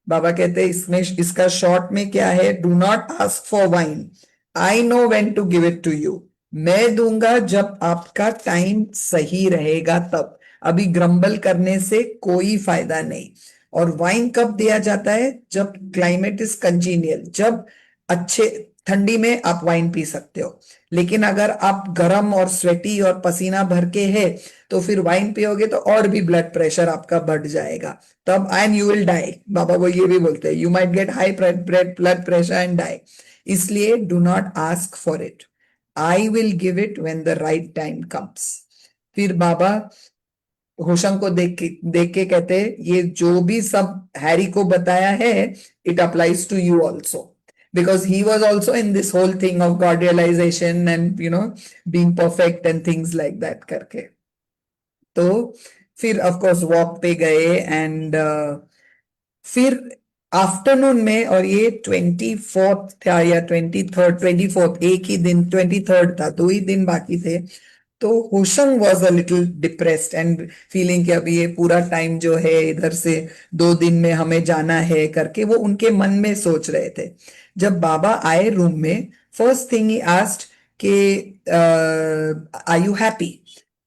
Baba कहते हैं इसमें इसका short में क्या है, do not ask for wine, I know when to give it to you, मैं दूंगा जब आपका टाइम सही रहेगा तब, अभी ग्रम्बल करने से कोई फायदा नहीं। और वाइन कब दिया जाता है, जब क्लाइमेट इज कंजीनियल, जब अच्छे ठंडी में आप वाइन पी सकते हो, लेकिन अगर आप गर्म और स्वेटी और पसीना भर के है तो फिर वाइन पियोगे तो और भी ब्लड प्रेशर आपका बढ़ जाएगा तब, and you will die. Baba वो ये भी बोलते हैं, you might get high blood pressure and die, इसलिए do not ask for it, I will give it when the right time comes. फिर बाबा होशंग को देख के कहते हैं, ये जो भी सब हैरी को बताया है, it applies to you also, because he was also in this whole thing of God realization and being perfect and things like that करके। तो फिर of course walk पे गए एंड फिर आफ्टरनून में, और ये 24th था या 24th, एक ही दिन 23rd था, 2 ही दिन बाकी थे, तो Hoshang was a little depressed and feeling कि अभी ये पूरा टाइम जो है इधर से 2 दिन में हमें जाना है करके वो उनके मन में सोच रहे थे। जब बाबा आए रूम में, फर्स्ट थिंग ही आस्क्ड कि आर यू हैप्पी,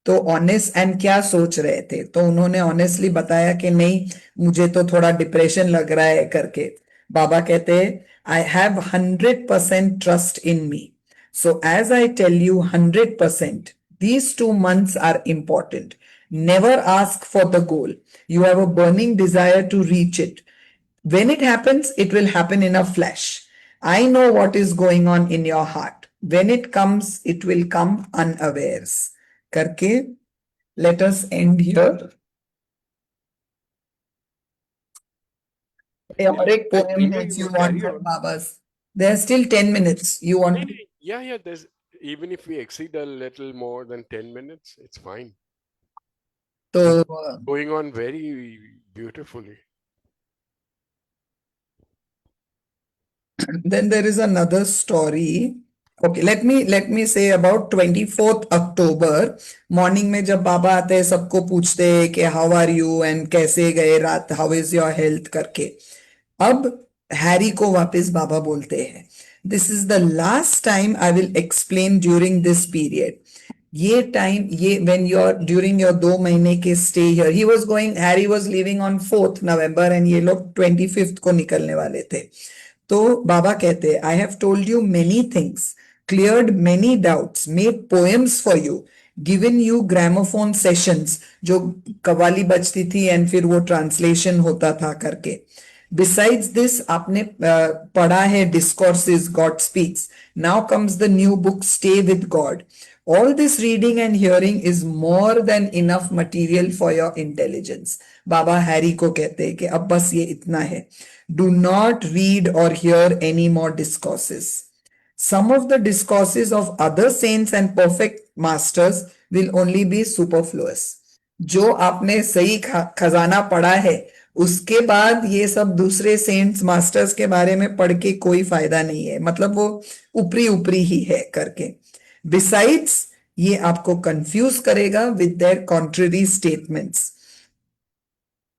तो ऑनेस्ट एंड क्या सोच रहे थे, तो उन्होंने ऑनेस्टली बताया कि नहीं मुझे तो थोड़ा डिप्रेशन लग रहा है करके। बाबा कहते हैं, I have 100% trust in me, so as I tell you 100%, these 2 months are important. Never ask for the goal. You have a burning desire to reach it. When it happens, it will happen in a flash. I know what is going on in your heart. When it comes, it will come unawares. Karke, let us end here. Or a poem that you want from Baba's. There are still 10 minutes. You want? Yeah. There's, even if we exceed a little more than 10 minutes, it's fine. So going on very beautifully. Then there is another story. Okay, let me say about 24th October morning में जब बाबा आते हैं सबको पूछते हैं कि how are you and कैसे गए रात, हाउ इज योर हेल्थ करके। अब हैरी को वापस बाबा बोलते हैं, this is the last time I will explain during this period. ये टाइम, ये when you are during your 2 महीने के stay here, he was going, Harry was leaving on 4th November and ये लोग 25th को निकलने वाले थे। तो बाबा कहते, I have told you many things, cleared many doubts, made poems for you, given you gramophone sessions, जो कव्वाली बजती थी एंड फिर वो ट्रांसलेशन होता था करके। बिसाइड्स दिस आपने पढ़ा है discourses, God speaks, now comes the new book stay with God. All this reading and hearing is more than enough material for your intelligence. Baba Harry को कहते हैं कि अब बस ये इतना है. Do not read or hear any more discourses. Some of the discourses of other saints and perfect masters will only be superfluous. जो आपने सही खजाना पढ़ा है, उसके बाद ये सब दूसरे सेंट्स मास्टर्स के बारे में पढ़ के कोई फायदा नहीं है, मतलब वो ऊपरी ऊपरी ही है करके. Besides, ये आपको कंफ्यूज करेगा with their contrary statements.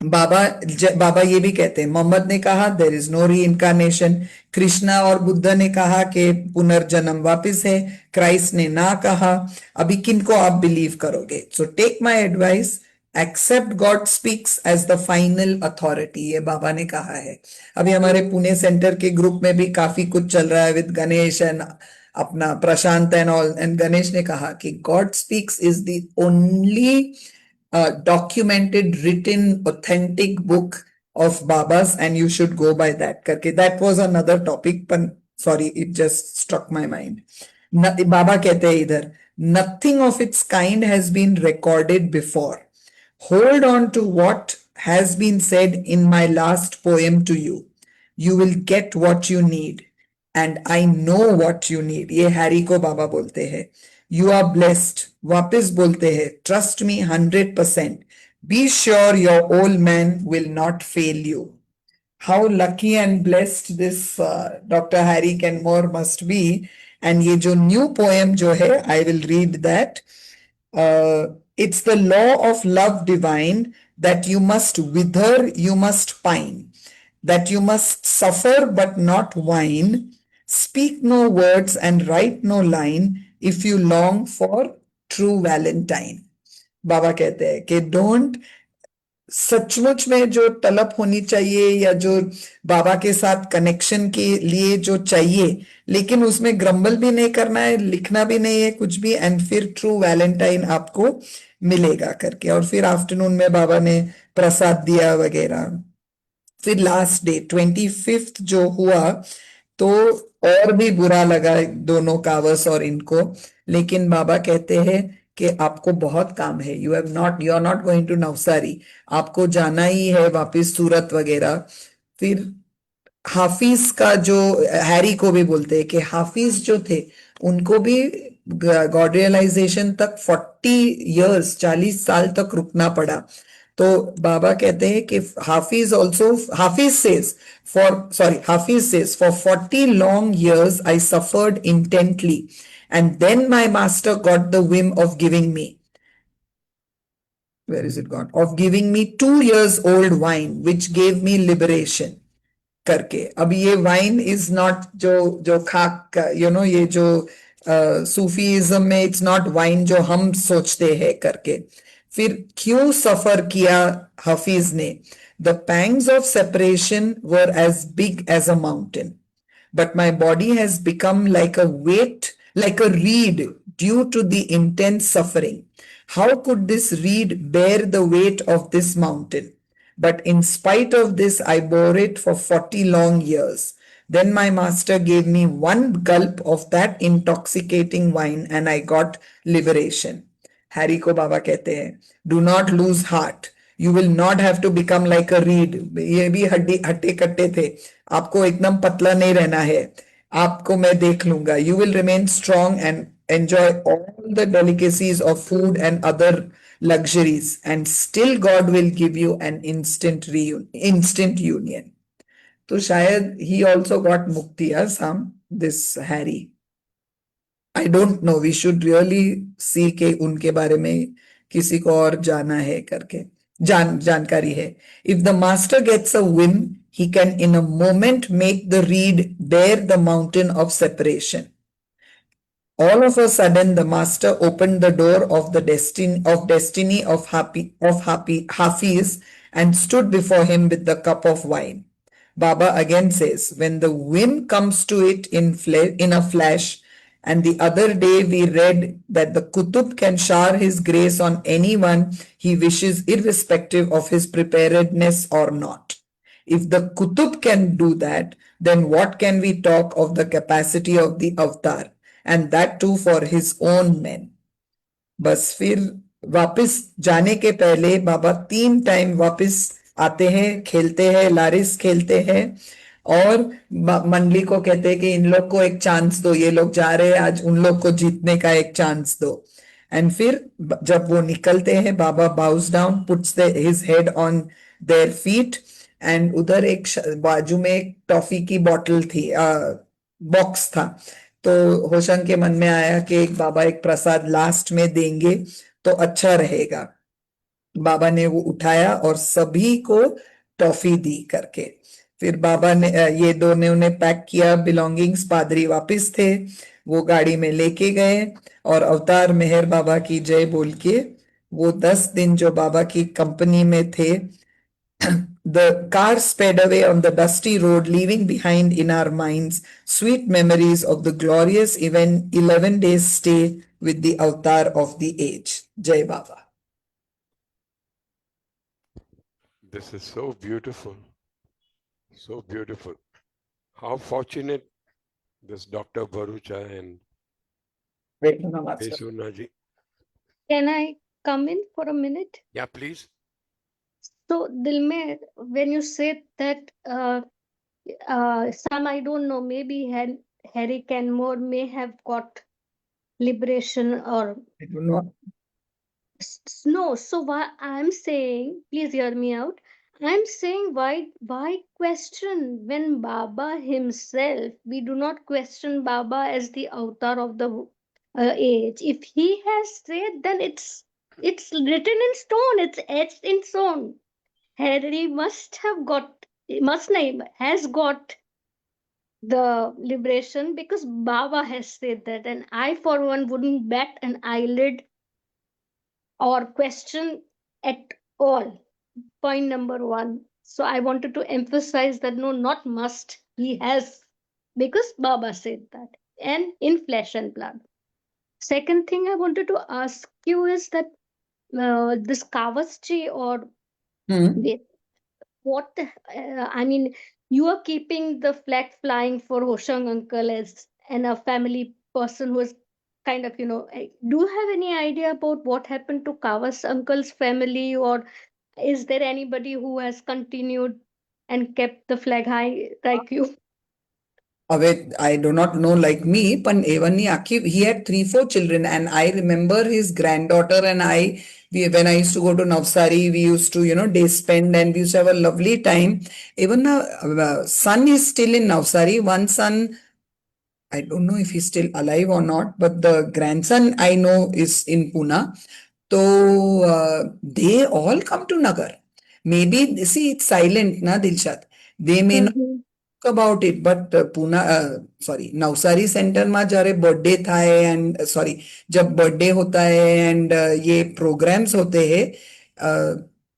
बाबा ये भी कहते हैं, मोहम्मद ने कहा there is no reincarnation, Krishna और बुद्ध ने कहा कि पुनर्जन्म वापस है, क्राइस्ट ने ना कहा, अभी किनको आप बिलीव करोगे? So take my advice, accept God speaks as the final authority, ये बाबा ने कहा है. अभी हमारे पुणे सेंटर के ग्रुप में भी काफी कुछ चल रहा है विद गणेश एंड अपना प्रशांत एंड ऑल, एंड गणेश ने कहा कि God speaks is the only documented, written, authentic book of Baba's, and you should go by that करके. That was another topic, but sorry, it just struck my mind. बाबा कहते हैं इधर, nothing of its kind has been recorded before. Hold on to what has been said in my last poem to you. You will get what you need. And I know what you need. ये Harry को बाबा बोलते हैं. You are blessed. वापस बोलते हैं, trust me 100%. Be sure your old man will not fail you. How lucky and blessed this Dr. Harry Kenmore must be. And ये जो new poem जो है, I will read that. it's the law of love divine that you must wither, you must pine, that you must suffer but not whine, speak no words and write no line if you long for true Valentine. बाबा कहते हैं कि don't सचमुच में जो तलब होनी चाहिए या जो बाबा के साथ कनेक्शन के लिए जो चाहिए, लेकिन उसमें ग्रम्बल भी नहीं करना है, लिखना भी नहीं है कुछ भी, एंड फिर ट्रू वैलेंटाइन आपको मिलेगा करके। और फिर आफ्टरनून में बाबा ने प्रसाद दिया वगैरह। फिर लास्ट डे 25th जो हुआ तो और भी बुरा लगा दोनों कावस और इनको, लेकिन बाबा कहते हैं कि आपको बहुत काम है, you are not going to Navsari, आपको जाना ही है वापिस सूरत वगैरह। फिर हाफिज का जो हैरी को भी बोलते हैं कि हाफिज जो थे उनको भी गॉड रियलाइजेशन तक 40 years 40 साल तक रुकना पड़ा। तो बाबा कहते हैं कि हाफिज says for 40 long years I suffered intently and then my master got the whim of giving me, where is it gone, of giving me 2 years old wine which gave me liberation करके। अब ये wine is not जो खाक ये जो Sufism में it's not wine जो हम सोचते हैं करके। फिर क्यों सफर किया हफीज ने, the pangs of separation were as big as a mountain but my body has become like a weight, like a reed due to the intense suffering. How could this reed bear the weight of this mountain? But in spite of this, I bore it for 40 long years. Then my master gave me one gulp of that intoxicating wine and I got liberation. Harry को बाबा कहते हैं, do not lose heart, you will not have to become like a reed. ये भी हड्डी हट्टे कट्टे थे, आपको एकदम पतला नहीं रहना है, आपको मैं देख लूंगा। You will remain strong and enjoy all the delicacies of food and other luxuries and still God will give you an instant union. तो शायद he also got mukti some this Harry. I don't know, we should really see के उनके बारे में किसी को और जाना है करके जानकारी है। If the master gets a whim, he can in a moment make the reed bear the mountain of separation. All of a sudden, the master opened the door of the destiny of Hafiz and stood before him with the cup of wine. Baba again says, when the whim comes to it in a flash, and the other day we read that the Kutub can shower his grace on anyone he wishes, irrespective of his preparedness or not. If the Kutub can do that, then what can we talk of the capacity of the Avatar? And that too for his own men. बस फिर वापस जाने के पहले बाबा 3 time वापस आते हैं, खेलते हैं, लारिस खेलते हैं और मंडली को कहते हैं कि इन लोग को एक चांस दो, ये लोग जा रहे हैं आज, उन लोग को जीतने का एक चांस दो। एंड फिर जब वो निकलते हैं, Baba bows down, puts his head on their feet, and उधर एक बाजू में एक टॉफी की बॉटल थी, बॉक्स था। तो होशंग के मन में आया कि एक बाबा एक प्रसाद लास्ट में देंगे तो अच्छा रहेगा। बाबा ने वो उठाया और सभी को टॉफी दी करके। फिर बाबा ने ये दोनों ने पैक किया बिलोंगिंग्स, पादरी वापिस थे, वो गाड़ी में लेके गए और अवतार मेहर बाबा की जय बोल के वो 10 दिन जो बाबा की कंपनी में थे, the car sped away on the dusty road, leaving behind in our minds sweet memories of the glorious 11 days stay with the avatar of the age. Jai Baba. This is so beautiful. So beautiful. How fortunate this Dr. Barucha and Pesunaji. Can I come in for a minute? Yeah, please. So, Dilmer, when you said that some, I don't know, maybe Harry Kenmore may have got liberation or I do not. No, so why I'm saying, please hear me out. I'm saying why question when Baba himself, we do not question Baba as the avatar of the age. If he has said, then it's written in stone. It's etched in stone. Harry must have got, must name has got the liberation because Baba has said that, and I for one wouldn't bat an eyelid or question at all. Point number one. So I wanted to emphasize that no, not must. He has, because Baba said that, and in flesh and blood. Second thing I wanted to ask you is that this Kavasji or Hmm. what I mean, you are keeping the flag flying for Hoshang uncle as and a family person who is kind of, do you have any idea about what happened to Kawas uncle's family, or is there anybody who has continued and kept the flag high like you? I do not know like me, but Evani Akif, he had 3, 4 children, and I remember his granddaughter and when I used to go to Navsari, we used to, day spend, and we used to have a lovely time. Even the son is still in Navsari. One son, I don't know if he's still alive or not, but the grandson I know is in Pune. So they all come to Nagar. Maybe, see, it's silent, na Dilshad. They may not Mhm. about it, but Pune, sorry, Navsari Center માં જ્યારે birthday થાય and sorry, जब birthday होता है and ये programs होते हैं,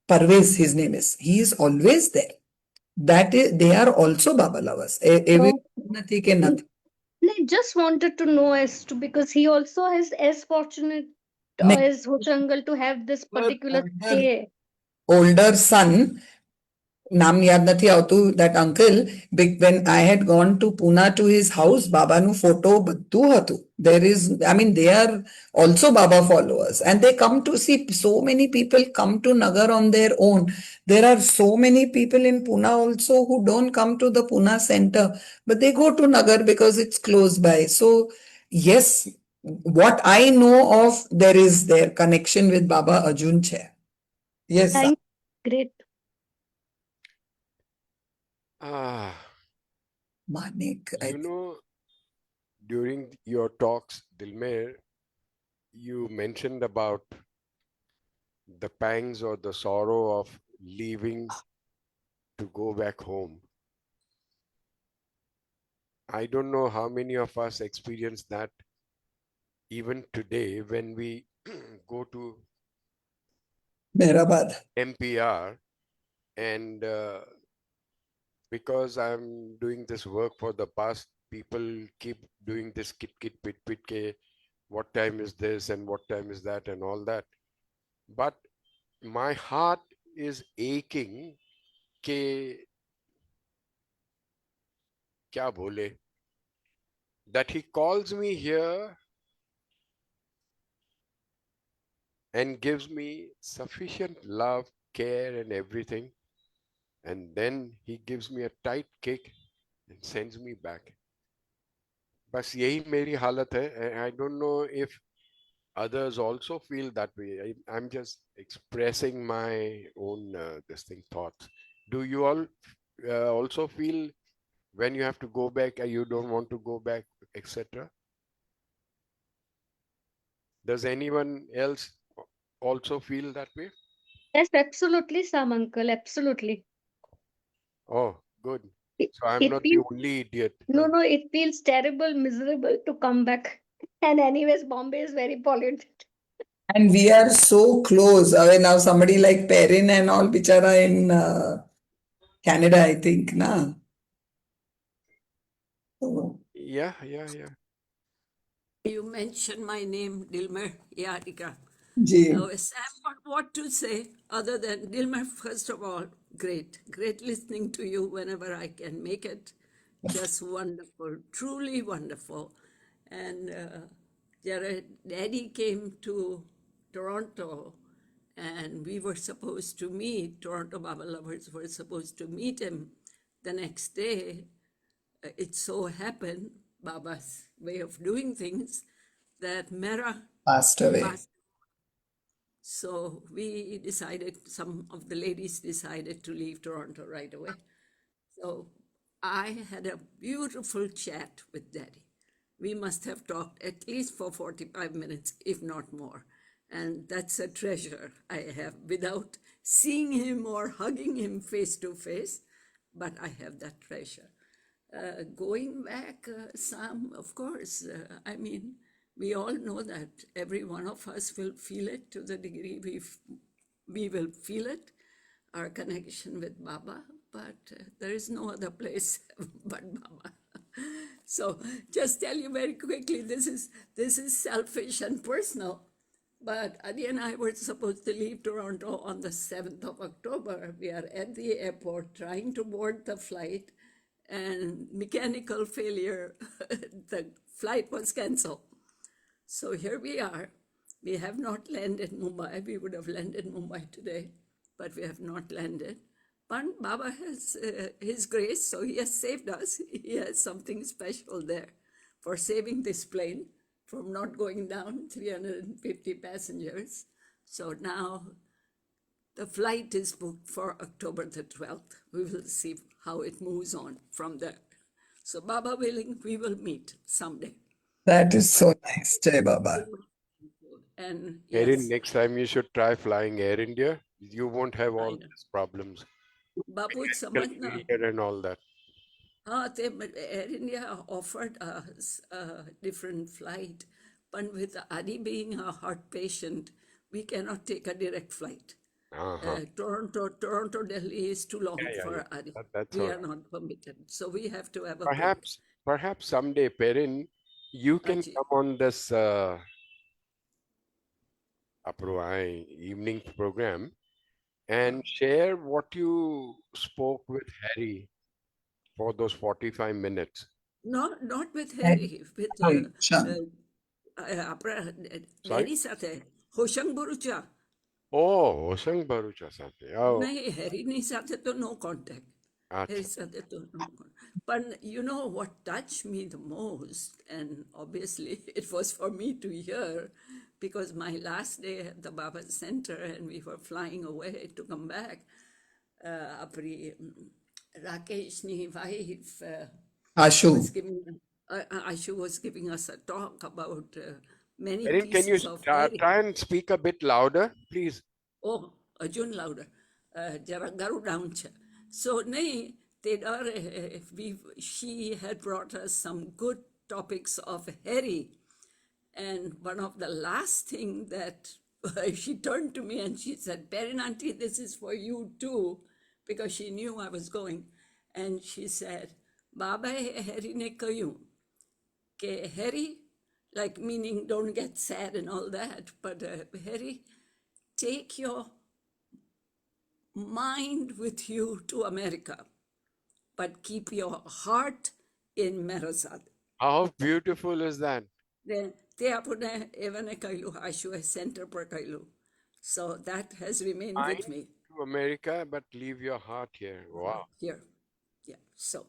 Parvez, his name is, he is always there. That is, they are also Baba lovers. Every Oh, nothing ke nothing. I just wanted to know as to, because he also has as fortunate Next, as Hochangal to have this particular older, stay. older son, નામ યાદ નથી આવતું, that uncle, when I had gone to Pune to his house, બાબાનું photo બધું હતું. There is, I mean, they are also Baba followers, and they come to see, so many people come to Nagar on their own. There are so many people in Pune also who don't come to the Pune center, but they go to Nagar because it's close by. So yes, what I know of, there is their connection with Baba Arjun Chair. Yes, sir. Thank great. Ah, Manik, you know, during your talks, Dilmer, you mentioned about the pangs or the sorrow of leaving to go back home. I don't know how many of us experience that even today when we go to Mehrabad. MPR, and because I'm doing this work for the past, people keep doing this kit pit pit ke, what time is this and what time is that and all that. But my heart is aching ke kya bole, that he calls me here and gives me sufficient love, care and everything, and then he gives me a tight kick and sends me back. बस यही मेरी हालत है. I don't know if others also feel that way. I'm just expressing my own this thing thoughts. Do you all also feel when you have to go back, you don't want to go back, etc.? Does anyone else also feel that way? Yes, absolutely, Sam uncle, absolutely. Oh, good. It, So I'm it not the feels, only idiot. no, it feels terrible, miserable to come back. And anyways, Bombay is very polluted. And we are so close. I mean, now somebody like Perrin and all, bichara in Canada, I think, na. So, Yeah. You mentioned my name, Dilmer Yarika. ji. Sam, what to say other than Dilmer, first of all, great listening to you whenever I can make it. Just wonderful, truly wonderful. And Jared, Daddy came to Toronto and we were supposed to meet, Toronto Baba lovers were supposed to meet him the next day. It so happened, Baba's way of doing things, that Mera Passed away. passed. So we decided, some of the ladies decided to leave Toronto right away. So I had a beautiful chat with Daddy. we must have talked at least for 45 minutes, if not more. And that's a treasure I have without seeing him or hugging him face to face, but I have that treasure. Going back, Sam, of course, I mean, we all know that every one of us will feel it to the degree we will feel it, our connection with Baba, but there is no other place but Baba. So just tell you very quickly, this is selfish and personal, but Adi and I were supposed to leave Toronto on the 7th of October. We are at the airport trying to board the flight, and mechanical failure, the flight was canceled. So here we are. We have not landed Mumbai. We would have landed Mumbai today, but we have not landed. But Baba has his grace, so he has saved us. He has something special there for saving this plane from not going down, 350 passengers. So now the flight is booked for October the 12th. We will see how it moves on from there. So Baba willing, we will meet someday. That is so nice, Jai Baba. And Erin, yes, next time you should try flying Air India. You won't have all know. these problems. Bapu Medical समझना failure and all that. हाँ ते Air India offered us a different flight, but with Adi being a heart patient, we cannot take a direct flight. Uh-huh. Toronto, Delhi is too long Yeah, for yeah. Adi. That's We all are right. not permitted, so we have to have a break. Perhaps someday, Perin, you can Aji. come on this Apruai evening program and share what you spoke with Harry for those 45 minutes. Not with Harry, with Shan. Sorry? Harry साथे Hoshang बुरुचा Oh, Osang Barucha Sate. Oh, नहीं Harry नहीं साथे तो no contact. Harry acha. साथे तो no contact. But you know what touched me the most, and obviously it was for me to hear, because my last day at the Baba Center and we were flying away to come back, apri Rakesh's wife Ashu. Ashu was giving us a talk about many Perin, can you pieces of Harry. try and speak a bit louder, please? Oh, Arjun louder. Jara garu down cha. So nahi, she had brought us some good topics of Harry. And one of the last thing that she turned to me and she said, Perin auntie, this is for you too, because she knew I was going. And she said, Baba Harry ne kayu, ke Harry, like meaning don't get sad and all that, but Harry, take your mind with you to America, but keep your heart in Merasad. How beautiful is that? Te apune evane kailu Ashu center per kailu. So that has remained with me To America, but leave your heart here. Wow. here. Yeah. So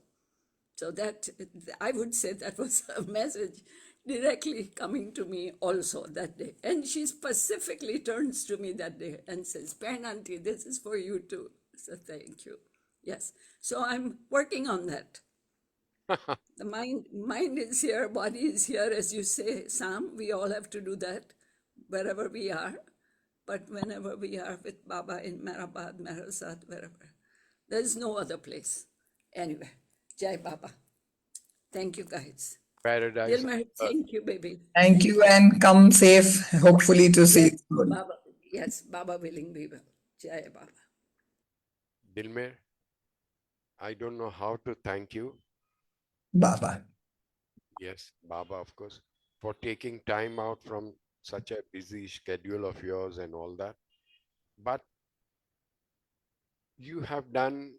that I would say that was a message directly coming to me also that day. And she specifically turns to me that day and says, Pen auntie, this is for you too. So thank you. Yes. So I'm working on that. The mind is here, body is here, as you say, Sam. We all have to do that wherever we are. But whenever we are with Baba in Mehrabad, Mehrasad, wherever, there's no other place. Anyway, Jai Baba. Thank you, guys. Paradise. Dilmer, thank you, baby. Thank you and come safe, hopefully to see you soon. Baba, yes, Baba willing we will. Jai Baba. Dilmer, I don't know how to thank you. Baba. Yes, Baba, of course, for taking time out from such a busy schedule of yours and all that. But you have done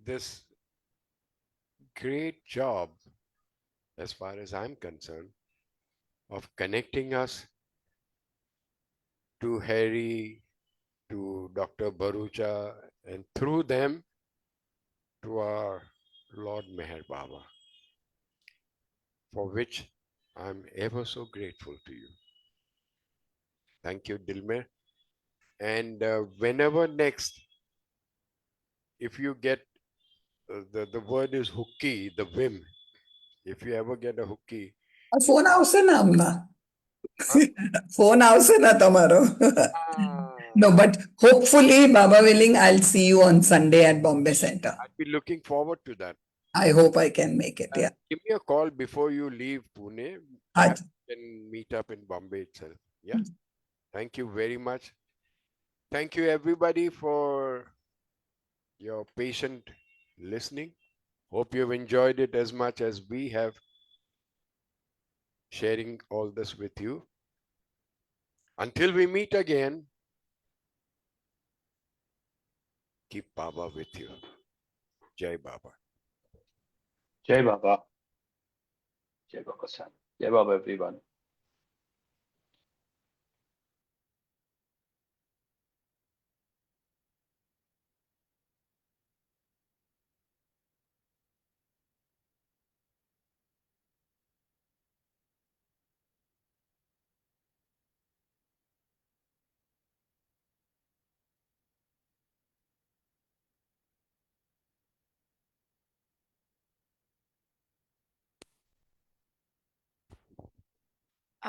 this great job, as far as I'm concerned, of connecting us to Harry, to Dr. Barucha, and through them to our Lord Meher Baba, for which I'm ever so grateful to you. Thank you, Dilmer. And whenever next, if you get, the word is hooky, the whim, if you ever get a hooky phone આવશે ને હમણાં Huh? Phone આવશે ને તમારો Ah, No, but hopefully, Baba willing, I'll see you on Sunday at Bombay Center. I'd be looking forward to that. I hope I can make it. Yeah. Give me a call before you leave Pune. Haan Perhaps ji. we can meet up in Bombay itself. Yeah. Thank you very much. Thank you, everybody, for your patient listening. Hope you've enjoyed it as much as we have sharing all this with you. Until we meet again, keep Baba with you. Jai Baba. Jai Baba. Jai Baba Sam. Jai Baba everyone.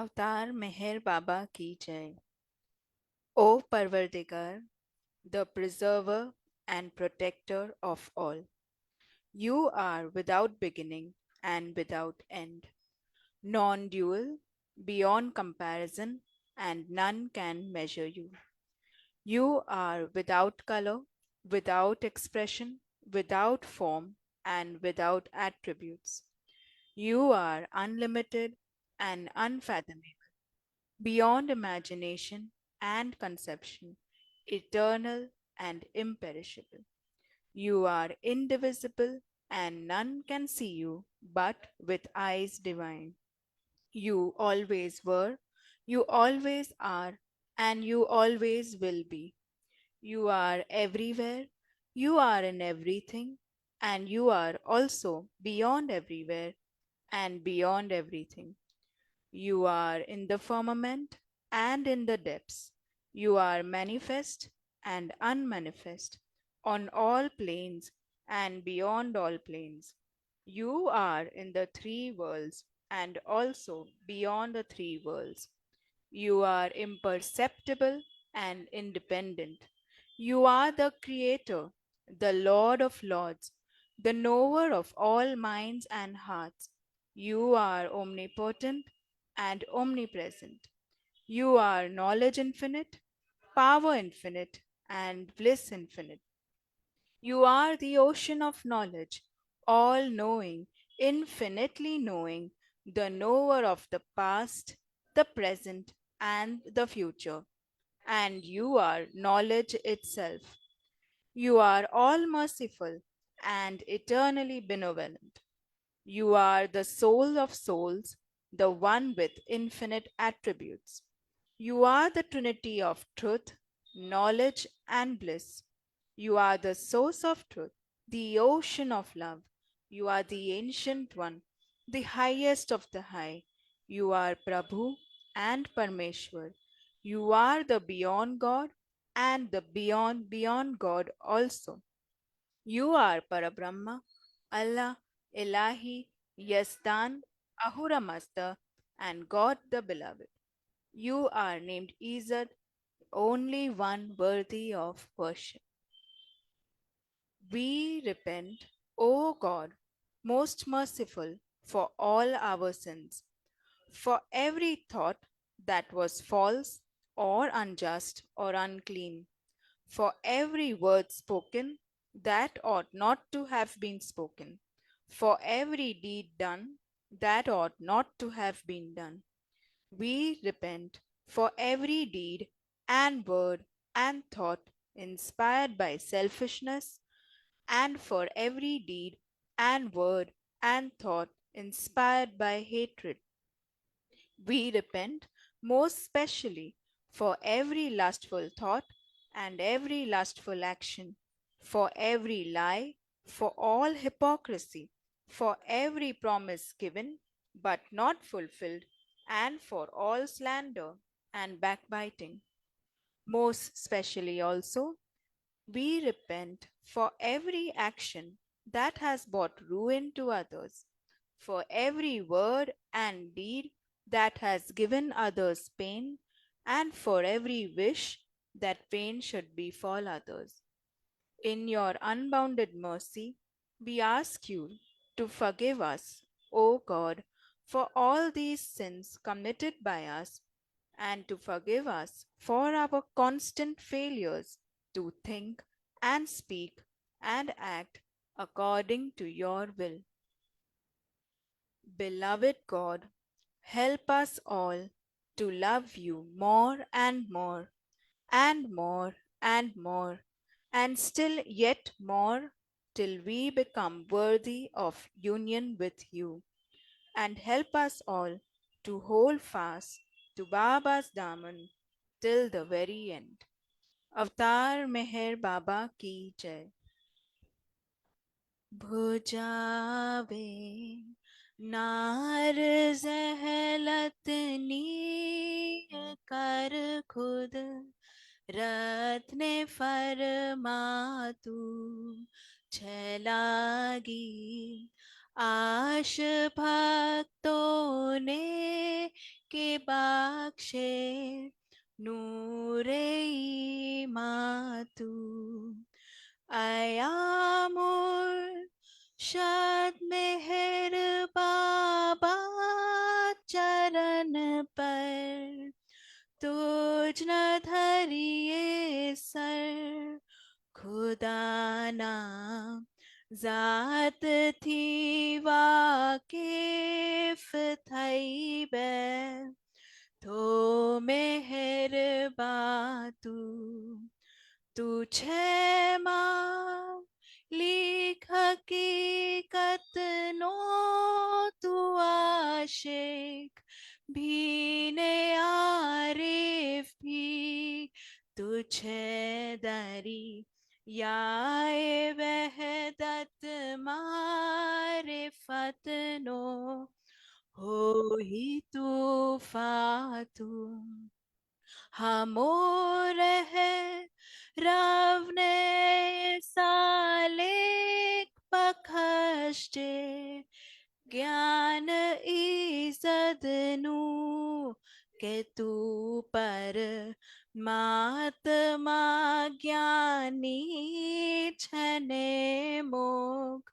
अवतार मेहर बाबा की जय. O Parvardigar, the preserver and protector of all, you are without beginning and without end, non-dual, beyond comparison, and none can measure you. You are without color, without expression, without form, and without attributes. You are unlimited and unfathomable, beyond imagination and conception, eternal and imperishable. You are indivisible, and none can see you but with eyes divine. You always were, you always are, and you always will be. You are everywhere, you are in everything, and you are also beyond everywhere and beyond everything. You are in the firmament and in the depths. You are manifest and unmanifest on all planes and beyond all planes. You are in the three worlds and also beyond the three worlds. You are imperceptible and independent. You are the Creator, the Lord of Lords, the knower of all minds and hearts. You are omnipotent and omnipresent. You are knowledge infinite, power infinite, and bliss infinite. You are the ocean of knowledge, all knowing, infinitely knowing, the knower of the past, the present, and the future. And you are knowledge itself. You are all merciful and eternally benevolent. You are the soul of souls, the one with infinite attributes. You are the trinity of truth, knowledge, and bliss. You are the source of truth, the ocean of love. You are the ancient one, the highest of the high. You are Prabhu and Parmeshwar. You are the beyond God and the beyond God also. You are Parabrahma, Allah, Ilahi, Yasdan, Ahura Mazda, and God the Beloved. You are named Izzat, only one worthy of worship. We repent, O God, most merciful, for all our sins, for every thought that was false or unjust or unclean, for every word spoken that ought not to have been spoken, for every deed done that ought not to have been done. We repent for every deed and word and thought inspired by selfishness, and for every deed and word and thought inspired by hatred. We repent most specially for every lustful thought and every lustful action, for every lie, for all hypocrisy, for every promise given but not fulfilled, and for all slander and backbiting. Most specially also, we repent for every action that has brought ruin to others, for every word and deed that has given others pain, and for every wish that pain should befall others. In your unbounded mercy, we ask you to forgive us, O God, for all these sins committed by us, and to forgive us for our constant failures to think and speak and act according to your will. Beloved God, help us all to love you more and more and more and more, and still yet more, till we become worthy of union with you. And help us all to hold fast to Baba's daman till the very end. अवतार मेहर बाबा की जय। भुजावे नार जहलत नीर कर खुद रत्ने फरमा तू छलागी आश भक्तों ने के बख्शे नूरे मातू आयामुर शाद मेहर बाबा चरण पर तुझ न धरिए सर खुदा नाम जात थी वाकिफ थई बै तो मेहर बातू तू छे माँ लिख हकीकत नो तू आशिक भी ने आरिफ भी तुझे दरी याए वहदत मारिफत नो हो ही तू फातू हमोर है रवने सालेक पखष्टे ज्ञान ईजदनु के तू पर मात्मा ज्ञानी छने मोक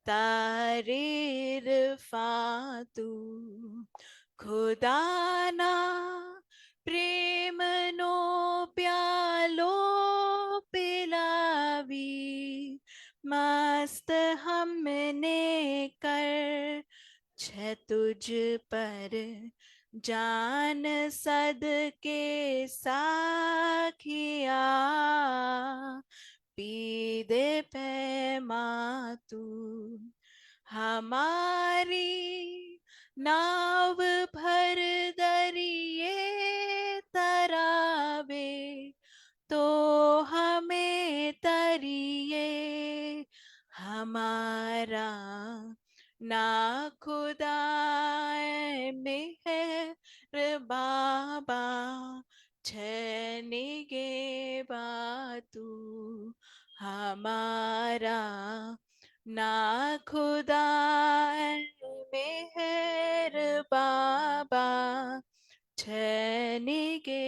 तारीर फातू खुदाना प्रेम नो प्यालो पिलावी मस्त हमने कर छे तुझ पर जान सद के साखिया पी दे पे मातू हमारी नाव भर दरिए तरावे तो हमें तरिए हमारा ना खुदा मेहर बाबा छनिगे बातू हमारा ना खुदा मेहर बाबा छनिगे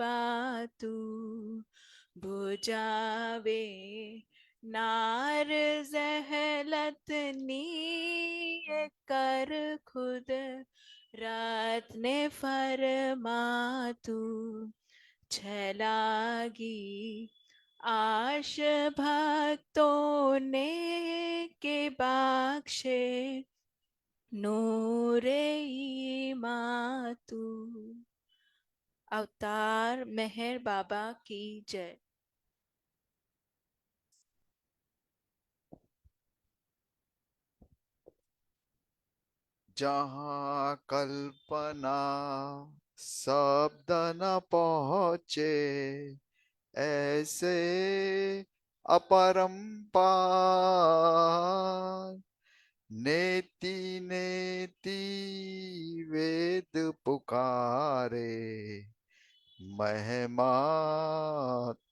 बातू बुझावे नार जहलत नी कर खुद रात ने फरमातू छलागी आश भक्तों ने के बख्शे नूरे मातू। अवतार मेहर बाबा की जय। जहाँ कल्पना शब्द न पहुँचे ऐसे अपरंपार नेति नेति वेद पुकारे महिमा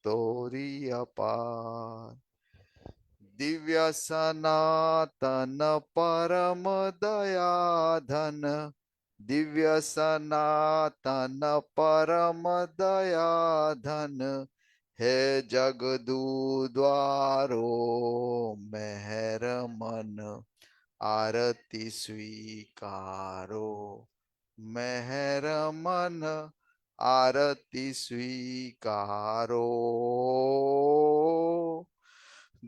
तोरी अपार दिव्य सनातन परम दयाधन, दिव्य सनातन परम दयाधन, हे जगदूद्वारो मेहर मन, आरती स्वीकारो मेहर मन, आरती स्वीकारो।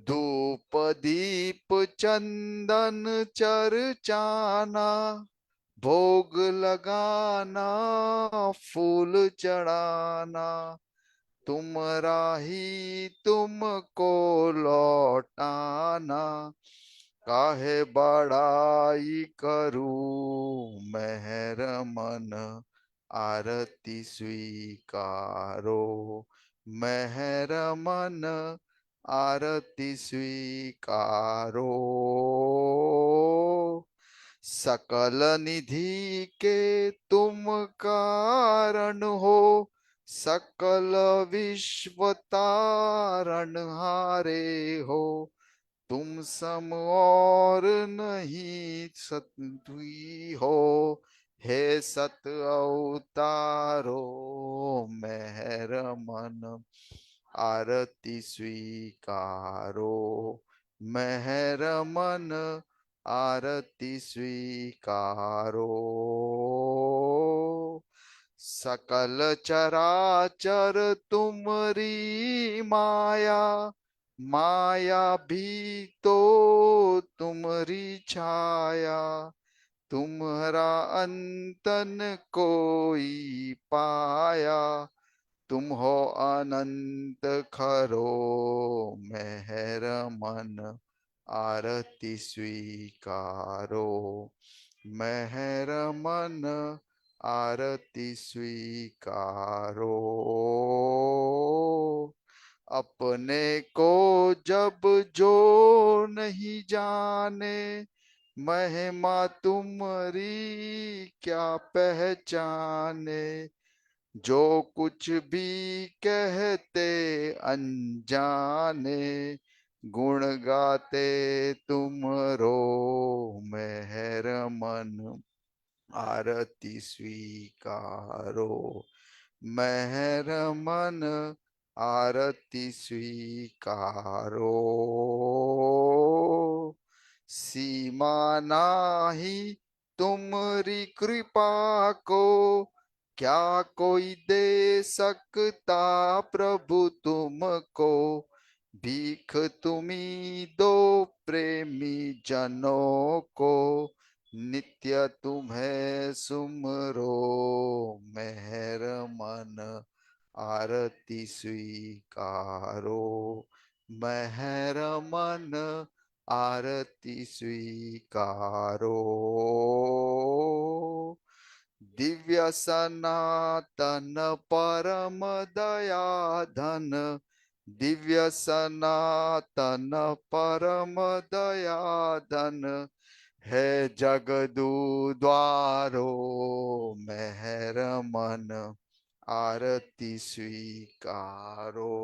धूप दीप चंदन चर्चाना, भोग लगाना फूल चढ़ाना, तुमरा ही तुमको लौटाना, काहे बड़ाई करूं मेहर मन, आरती स्वीकारो मेहर मन, आरती स्वीकारो। सकल निधि के तुम कारण हो, सकल विश्व तारण हारे हो, तुम सम और नहीं सतुई हो, हे सत अवतारो मेहर मन, आरती स्वीकारो मेहर मन, आरती स्वीकारो। सकल चराचर तुमरी माया, माया भी तो तुमरी छाया, तुम्हारा अंतन कोई पाया, तुम हो अनंत खरो मेहर मन, आरती स्वीकारो मेहर मन, आरती स्वीकारो। अपने को जब जो नहीं जाने, महिमा तुम्हारी क्या पहचाने, जो कुछ भी कहते अनजाने, गुण गाते तुमरो मेहर मन, आरती स्वीकारो मेहर मन, आरती स्वीकारो। सीमा नाही तुमरी कृपा को, क्या कोई दे सकता प्रभु तुमको, भीख तुम्ही दो प्रेमी जनों को, नित्य तुम्हें सुमरो मेहर मन, आरती स्वीकारो मेहर मन, आरती स्वीकारो। दिव्य सनातन परम दयाधन, दिव्य सनातन परम दयाधन, हे जगदूद्वारो मेहर मन, आरती स्वीकारो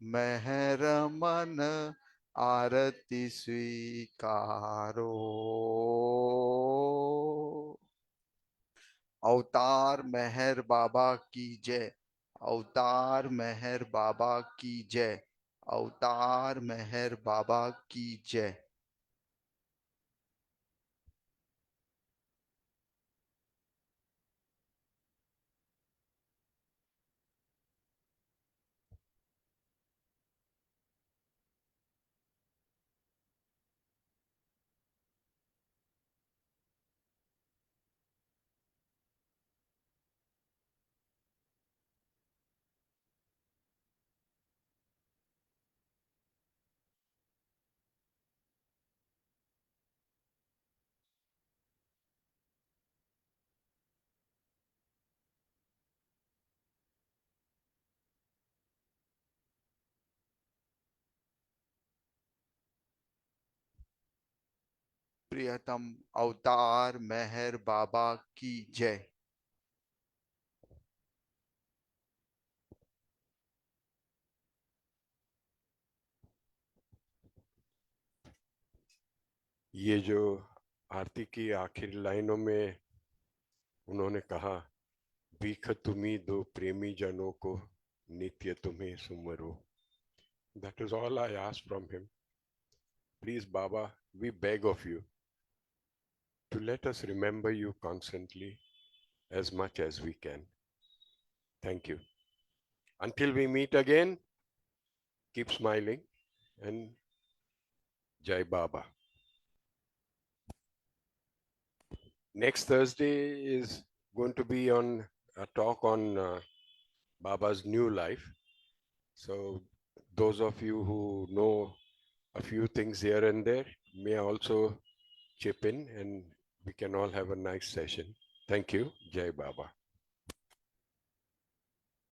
मेहर मन, आरती स्वीकारो। अवतार मेहर बाबा की जय, अवतार मेहर बाबा की जय, अवतार मेहर बाबा की जय। प्रियतम अवतार मेहर बाबा की जय। ये जो आरती की आखिरी लाइनों में उन्होंने कहा, भीख तुम्ही दो प्रेमी जनों को, नित्य तुम्हें Soomro. That is all I ask from him. Please, Baba, we beg of you to let us remember you constantly as much as we can. Thank you. Until we meet again, keep smiling and Jai Baba. Next Thursday is going to be on a talk on Baba's new life. So those of you who know a few things here and there may also chip in and we can all have a nice session. Thank you. Jai Baba.